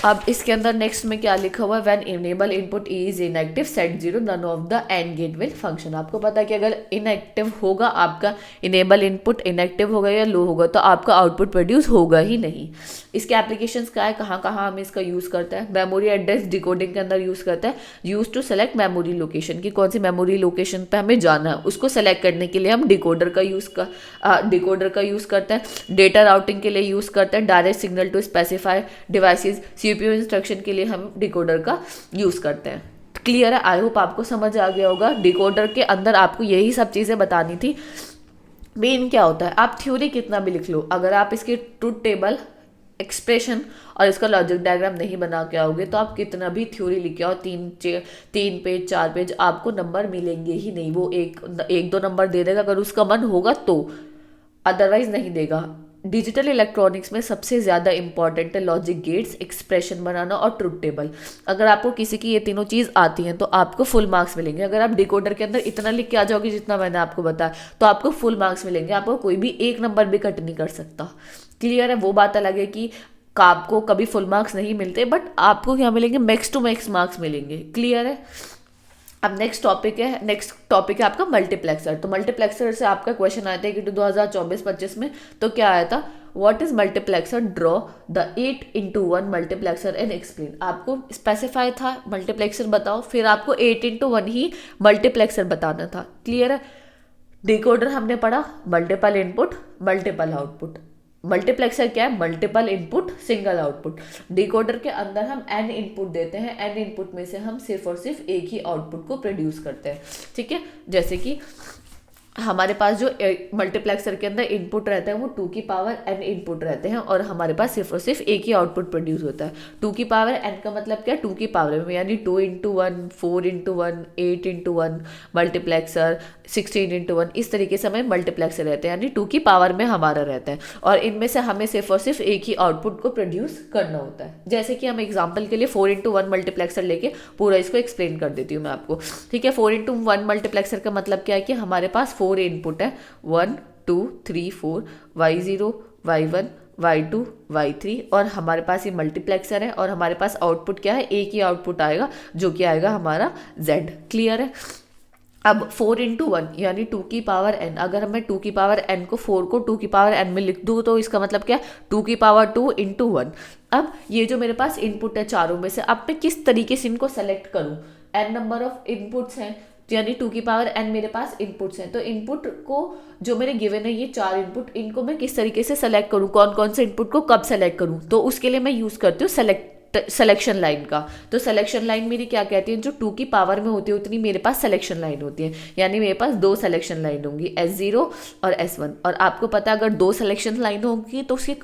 अब इसके अंदर नेक्स्ट में क्या लिखा हुआ है, when enable input is inactive set 0 none of the and gate will function. आपको पता है कि अगर इनएक्टिव होगा आपका इनेबल इनपुट, इनएक्टिव होगा या लो होगा तो आपका आउटपुट प्रोड्यूस होगा ही नहीं। इसके एप्लीकेशंस क्या है, कहाँ कहाँ हम इसका यूज़ करते हैं, मेमोरी एड्रेस डिकोडिंग के अंदर यूज़ करते हैं। Use to select memory location, की कौन सी मेमोरी लोकेशन पे हमें जाना है उसको सेलेक्ट करने के लिए हम डिकोडर का यूज़ करते हैं। डेटा राउटिंग के लिए यूज़ करते हैं। Direct signal to specify devices, CPU instruction के लिए हम डिकोडर का यूज़ करते हैं। क्लियर है, आई होप आपको समझ आ गया होगा। डिकोडर के अंदर आपको यही सब चीज़ें बतानी थी। मेन क्या होता है, आप थ्योरी कितना भी लिख लो, अगर आप इसके ट्रूथ टेबल, एक्सप्रेशन और इसका लॉजिक डायग्राम नहीं बना के आओगे तो आप कितना भी थ्योरी लिख के आओ, 3 पेज 4 पेज, आपको नंबर मिलेंगे ही नहीं। वो एक 2 नंबर दे देगा अगर उसका मन होगा तो, अदरवाइज नहीं देगा। डिजिटल इलेक्ट्रॉनिक्स में सबसे ज़्यादा इंपॉर्टेंट है लॉजिक गेट्स, एक्सप्रेशन बनाना और ट्रुथ टेबल। अगर आपको किसी की ये तीनों चीज़ आती हैं तो आपको फुल मार्क्स मिलेंगे। अगर आप डिकोडर के अंदर इतना लिख के आ जाओगे जितना मैंने आपको बताया तो आपको फुल मार्क्स मिलेंगे, आपको कोई भी एक नंबर भी कट नहीं कर सकता। क्लियर है? वो बात अलग है कि आपको कभी फुल मार्क्स नहीं मिलते, बट आपको क्या मिलेंगे, मैक्स टू मैक्स मार्क्स मिलेंगे। क्लियर है? अब नेक्स्ट टॉपिक है आपका मल्टीप्लेक्सर। तो मल्टीप्लेक्सर से आपका क्वेश्चन आया था कि 2024-25 में, तो क्या आया था, what is multiplexer, draw the 8x1 multiplexer and explain. आपको स्पेसिफाई था मल्टीप्लेक्सर बताओ, फिर आपको 8x1 ही मल्टीप्लेक्सर बताना था। क्लियर है? डिकोडर हमने पढ़ा, multiple input multiple output. Multiplexer क्या है, multiple input single output. Decoder के अंदर हम n इनपुट देते हैं, n इनपुट में से हम सिर्फ और सिर्फ एक ही आउटपुट को प्रोड्यूस करते हैं। ठीक है? जैसे कि हमारे पास जो मल्टीप्लेक्सर के अंदर इनपुट रहता है वो 2 की पावर n इनपुट रहते हैं और हमारे पास सिर्फ और सिर्फ एक ही आउटपुट प्रोड्यूस होता है। 2 की पावर n का मतलब क्या है, 2 की पावर में, यानी 2x1, 4x1, 8x1 multiplexer, 16x1, इस तरीके से हमें मल्टीप्लेक्सर रहते हैं, यानी 2 की पावर में हमारा रहता है और इनमें से हमें सिर्फ और सिर्फ एक ही आउटपुट को प्रोड्यूस करना होता है। जैसे कि हम एग्जाम्पल के लिए 4x1 मल्टीप्लेक्सर लेके पूरा इसको एक्सप्लेन कर देती हूँ मैं आपको। ठीक है? 4x1 मल्टीप्लेक्सर का मतलब क्या है कि हमारे पास 4 इनपुट है, 1 2 3 4, y0 y1 y2 y3, और हमारे पास ये मल्टीप्लेक्सर है और हमारे पास आउटपुट क्या है, एक ही आउटपुट आएगा जो कि आएगा हमारा z। क्लियर है? अब 4x1 यानी 2 की पावर n, अगर मैं 2 की पावर n को 4 को 2 की पावर n में लिख दूँ तो इसका मतलब क्या है, 2 की पावर 2 इंटू 1। अब ये जो मेरे पास इनपुट है चारों में से, अब मैं किस तरीके से इनको सेलेक्ट करूँ, n नंबर ऑफ इनपुट्स हैं, यानी 2 की पावर n मेरे पास इनपुट्स हैं, तो इनपुट को जो मेरे गिवन है ये 4 इनपुट, इनको मैं किस तरीके से सेलेक्ट करूँ, कौन कौन से इनपुट को कब सेलेक्ट करूँ, तो उसके लिए मैं यूज़ करती हूँ सिलेक्शन लाइन का। तो सिलेक्शन लाइन मेरी क्या कहती है, जो 2 की पावर में होती है उतनी मेरे पास सिलेक्शन लाइन होती है, यानी मेरे पास 2 सिलेक्शन लाइन होंगी, S0 और S1। और आपको पता है अगर 2 सिलेक्शन लाइन होंगी तो उसके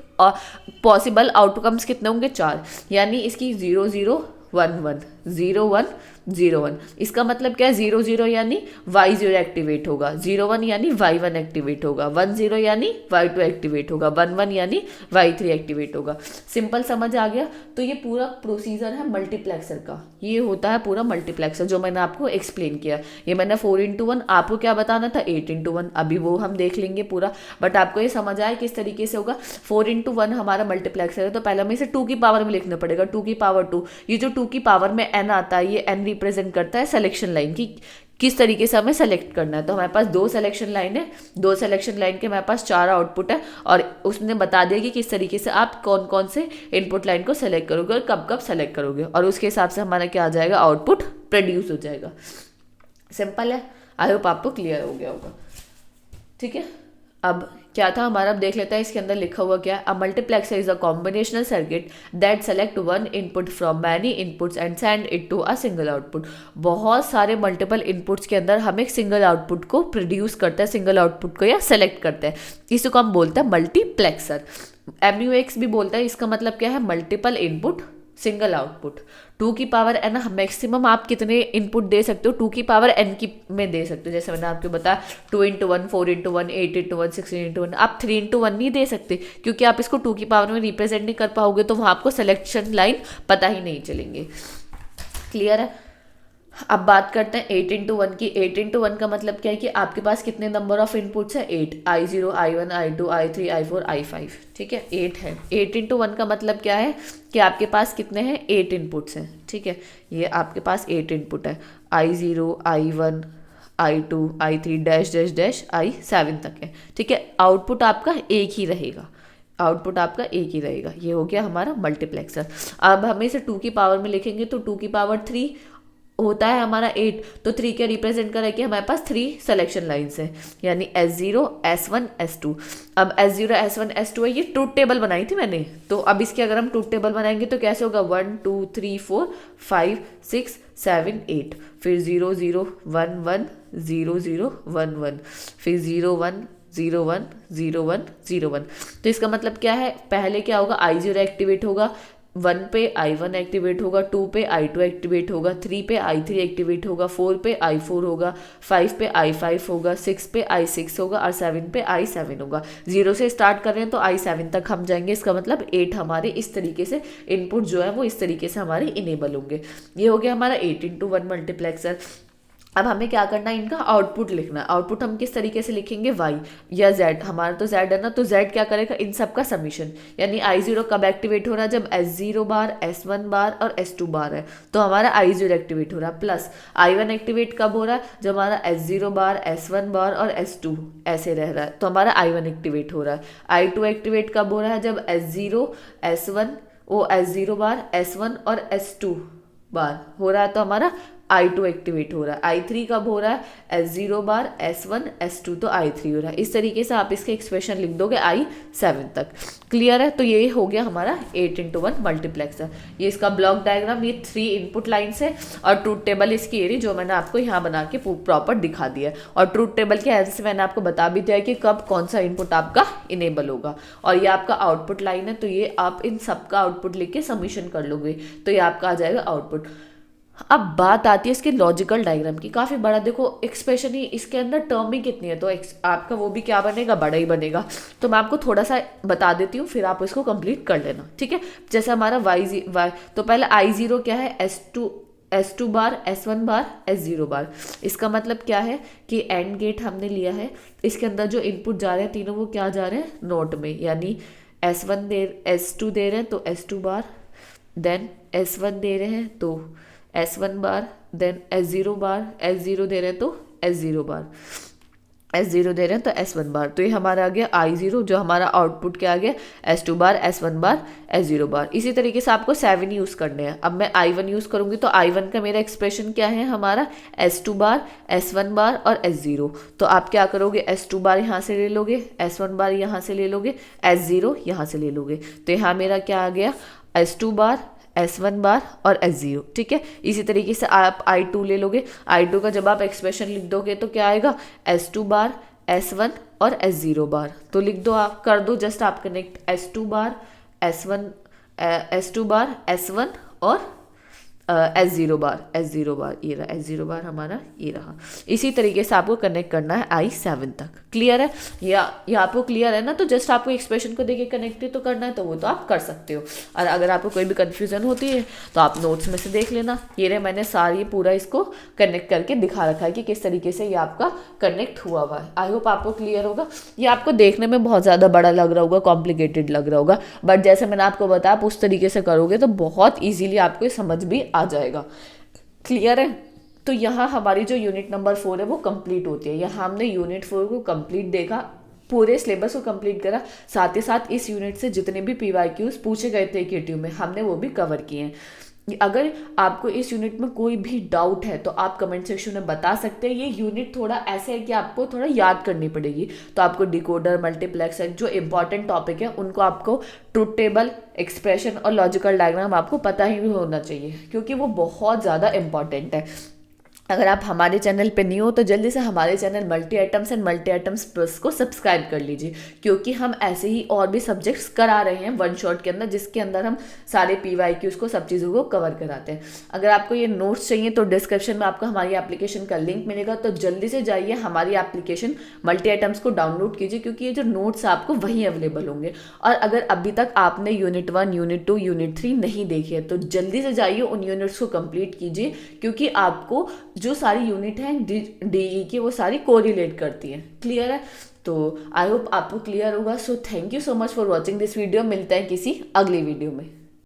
पॉसिबल आउटकम्स कितने होंगे, 4, यानी इसकी 0 0 1 1 0 1 0 1। इसका मतलब क्या है, 0 0 यानी y0 एक्टिवेट होगा, 0 1 यानी y1 एक्टिवेट होगा, 1 0 यानी y2 एक्टिवेट होगा, 1 1 यानी y3 एक्टिवेट होगा। सिंपल समझ आ गया? तो ये पूरा प्रोसीजर है मल्टीप्लेक्सर का, ये होता है पूरा मल्टीप्लेक्सर जो मैंने आपको एक्सप्लेन किया। ये मैंने 4x1, आपको क्या बताना था, 8x1, अभी वो हम देख लेंगे पूरा, बट आपको ये समझ आया किस तरीके से होगा। 4x1 हमारा मल्टीप्लेक्सर है तो पहले हमें इसे 2 की पावर में लिखना पड़ेगा, 2 की पावर 2। ये जो 2 की पावर में n आता है, ये n रिप्रेजेंट करता है सिलेक्शन लाइन की, किस तरीके से हमें सेलेक्ट करना है। तो हमारे पास 2 सिलेक्शन लाइन है, 2 सिलेक्शन लाइन के हमारे पास 4 आउटपुट है और उसने बता दिया कि किस तरीके से आप कौन कौन से इनपुट लाइन को सेलेक्ट करोगे और कब कब सेलेक्ट करोगे, और उसके हिसाब से हमारा क्या आ जाएगा, आउटपुट प्रोड्यूस हो जाएगा। सिंपल है, आई होप आपको क्लियर हो गया होगा। ठीक है? अब क्या था हमारा, अब देख लेते हैं इसके अंदर लिखा हुआ क्या है। A multiplexer is a combinational circuit that select one input from many inputs and send it to a single output. बहुत सारे मल्टीपल इनपुट्स के अंदर हम एक सिंगल आउटपुट को प्रोड्यूस करते हैं, सिंगल आउटपुट को या सेलेक्ट करते हैं, इसको हम बोलते हैं मल्टीप्लेक्सर। MUX भी बोलता है, इसका मतलब क्या है, मल्टीपल इनपुट सिंगल आउटपुट। 2 की पावर n मैक्सिमम आप कितने इनपुट दे सकते हो, 2 की पावर n की में दे सकते हो, जैसे मैंने आपको बताया 2x1, 4x1, 8x1, 16x1। आप 3x1 नहीं दे सकते क्योंकि आप इसको 2 की पावर में रिप्रेजेंट नहीं कर पाओगे, तो वहाँ आपको सिलेक्शन लाइन पता ही नहीं चलेंगे। क्लियर है? अब बात करते हैं 8x1 की। 8x1 का मतलब क्या है कि आपके पास कितने नंबर ऑफ इनपुट्स है, 8, I0 I1 I2 I3 I4 I5। ठीक है? 8 है। 8x1 का मतलब क्या है कि आपके पास कितने हैं, 8 इनपुट्स हैं। ठीक है? ये आपके पास 8 इनपुट है, I0 I1 I2 I3 dash dash dash I7 तक है। ठीक है? आउटपुट आपका एक ही रहेगा, आउटपुट आपका एक ही रहेगा। ये हो गया हमारा मल्टीप्लेक्सर। अब हम इसे 2 की पावर में लिखेंगे तो 2 की पावर 3 होता है हमारा 8, तो 3 क्या रिप्रेजेंट करें कि हमारे पास 3 सिलेक्शन लाइन्स हैं, यानी S0 S1 S2। अब S0 S1 S2 है, ये ट्रूथ टेबल बनाई थी मैंने, तो अब इसके अगर हम ट्रूथ टेबल बनाएंगे तो कैसे होगा, 1 2 3 4 5 6 7 8, फिर 0 0 1 1 0 0 1 1, फिर 0 1 0 1 0 1 0 1। तो इसका मतलब क्या है, पहले क्या होगा, I0 एक्टिवेट होगा, 1 पे I1 एक्टिवेट होगा, 2 पे I2 एक्टिवेट होगा, 3 पे I3 एक्टिवेट होगा, 4 पे I4 होगा, 5 पे I5 होगा, 6 पे I6 होगा और 7 पे I7 होगा। 0 से स्टार्ट कर रहे हैं तो I7 तक हम जाएंगे, इसका मतलब 8 हमारे इस तरीके से इनपुट जो है वो इस तरीके से हमारे इनेबल होंगे। ये हो गया हमारा 8x1 मल्टीप्लेक्सर। अब हमें क्या करना है, इनका आउटपुट लिखना है। आउटपुट हम किस तरीके से लिखेंगे, y या z, हमारा तो z है ना, तो z क्या करेगा, इन सब का समीशन, यानी I0 कब एक्टिवेट हो रहा है, जब S0 बार, S1 बार और S2 बार है, तो हमारा I0 एक्टिवेट हो रहा है, प्लस I1 एक्टिवेट कब हो रहा है, जब हमारा S0 बार, S1 बार और S2 ऐसे रह रहा है, तो हमारा I1 एक्टिवेट हो रहा है। I2 एक्टिवेट कब हो रहा है, जब S0 S1 ओ S0 बार, S1 और S2 बार हो रहा है, तो हमारा I2 एक्टिवेट हो रहा है। I3 कब हो रहा है, S0 बार, S1 S2, तो I3 हो रहा है। इस तरीके से आप इसके एक्सप्रेशन लिख दोगे I7 तक। क्लियर है, तो ये हो गया हमारा 8x1 मल्टीप्लेक्सर। ये इसका ब्लॉक डायग्राम, ये 3 इनपुट लाइन्स है और ट्रूथ टेबल इसकी एरी जो मैंने आपको यहाँ बना के प्रॉपर दिखा दिया है। और ट्रूथ टेबल के हेल्प से मैंने आपको बता भी दिया है कि कब कौन सा इनपुट आपका इनेबल होगा। और ये आपका आउटपुट लाइन है, तो ये आप इन सबका आउटपुट लिख के सबमिशन कर लोगे तो ये आपका आ जाएगा आउटपुट। अब बात आती है इसके लॉजिकल डायग्राम की। काफ़ी बड़ा देखो एक्सप्रेशन ही, इसके अंदर टर्म ही कितनी है, तो आपका वो भी क्या बनेगा, बड़ा ही बनेगा। तो मैं आपको थोड़ा सा बता देती हूँ, फिर आप इसको कंप्लीट कर लेना, ठीक है। जैसे हमारा y तो पहले I0 क्या है, S2 बार, S1 बार, S0 बार। इसका मतलब क्या है कि एंड गेट हमने लिया है, इसके अंदर जो इनपुट जा रहे हैं तीनों वो क्या जा रहे हैं, नोट में, यानी S2 दे रहे हैं तो S2 बार, देन S1 दे रहे हैं तो S1 बार, देन S0 बार, S0 दे रहे हैं तो S0 बार, S0 दे रहे हैं तो S1 बार। तो ये हमारा आ गया I0, जो हमारा आउटपुट क्या आ गया, S2 बार, S1 बार, S0 बार। इसी तरीके से आपको 7 यूज़ करने हैं। अब मैं I1 यूज़ करूँगी तो I1 का मेरा एक्सप्रेशन क्या है, हमारा S2 बार, S1 बार और S0। तो आप क्या करोगे, S2 बार यहाँ से ले लोगे, S1 बार यहाँ से ले लोगे, S0 यहाँ से ले लोगे, तो यहाँ मेरा क्या आ गया, S2 बार, S1 बार और S0, ठीक है। इसी तरीके से आप I2 ले लोगे, I2 का जब आप एक्सप्रेशन लिख दोगे तो क्या आएगा, S2 बार, S1 और S0 बार। तो लिख दो, आप कर दो जस्ट आप कनेक्ट, S2 बार, S2 बार, S1 और S0 बार, S0 बार, ये रहा S0 बार हमारा, ये रहा। इसी तरीके से आपको कनेक्ट करना है I7 तक। क्लियर है, या आपको क्लियर है ना, तो जस्ट आपको एक्सप्रेशन को देके कनेक्ट तो करना है, तो वो तो आप कर सकते हो। और अगर आपको कोई भी कन्फ्यूजन होती है तो आप नोट्स में से देख लेना। ये रहे, मैंने सारी पूरा इसको कनेक्ट करके दिखा रखा है कि किस तरीके से ये आपका कनेक्ट हुआ हुआ है। आई होप आपको क्लियर होगा। ये आपको देखने में बहुत ज़्यादा बड़ा लग रहा होगा, कॉम्प्लिकेटेड लग रहा होगा, बट जैसे मैंने आपको बताया आप उस तरीके से करोगे तो बहुत ईजिली आपको ये समझ भी आ जाएगा। क्लियर है, तो यहाँ हमारी जो यूनिट नंबर 4 है वो कंप्लीट होती है। यहाँ हमने यूनिट 4 को कंप्लीट देखा, पूरे सिलेबस को कंप्लीट करा, साथ ही साथ इस यूनिट से जितने भी PYQs पूछे गए थे KTU में हमने वो भी कवर किए हैं। अगर आपको इस यूनिट में कोई भी डाउट है तो आप कमेंट सेक्शन में बता सकते हैं। ये यूनिट थोड़ा ऐसे है कि आपको थोड़ा याद करनी पड़ेगी, तो आपको डिकोडर, मल्टीप्लेक्सर, जो इंपॉर्टेंट टॉपिक है उनको आपको ट्रूथ टेबल, एक्सप्रेशन और लॉजिकल डायग्राम आपको पता ही होना चाहिए, क्योंकि वो बहुत ज़्यादा इंपॉर्टेंट है। अगर आप हमारे चैनल पे नहीं हो तो जल्दी से हमारे channel multi items and multi items plus को सब्सक्राइब कर लीजिए, क्योंकि हम ऐसे ही और भी सब्जेक्ट्स करा रहे हैं वन शॉट के अंदर, जिसके अंदर हम सारे PYQs को, सब चीज़ों को कवर कराते हैं। अगर आपको ये नोट्स चाहिए तो डिस्क्रिप्शन में आपको हमारी एप्लीकेशन का लिंक मिलेगा, तो जल्दी से जाइए हमारी एप्लीकेशन मल्टी आइटम्स को डाउनलोड कीजिए, क्योंकि ये जो नोट्स आपको वहीं अवेलेबल होंगे। और अगर अभी तक आपने यूनिट 1, यूनिट 2, यूनिट 3 नहीं देखी है तो जल्दी से जाइए उन यूनिट्स को कंप्लीट कीजिए, क्योंकि आपको जो सारी यूनिट हैं DE की वो सारी कोरिलेट करती हैं। क्लियर है, तो आई होप आपको क्लियर होगा। So thank you so much for watching this video. मिलते हैं किसी अगली वीडियो में।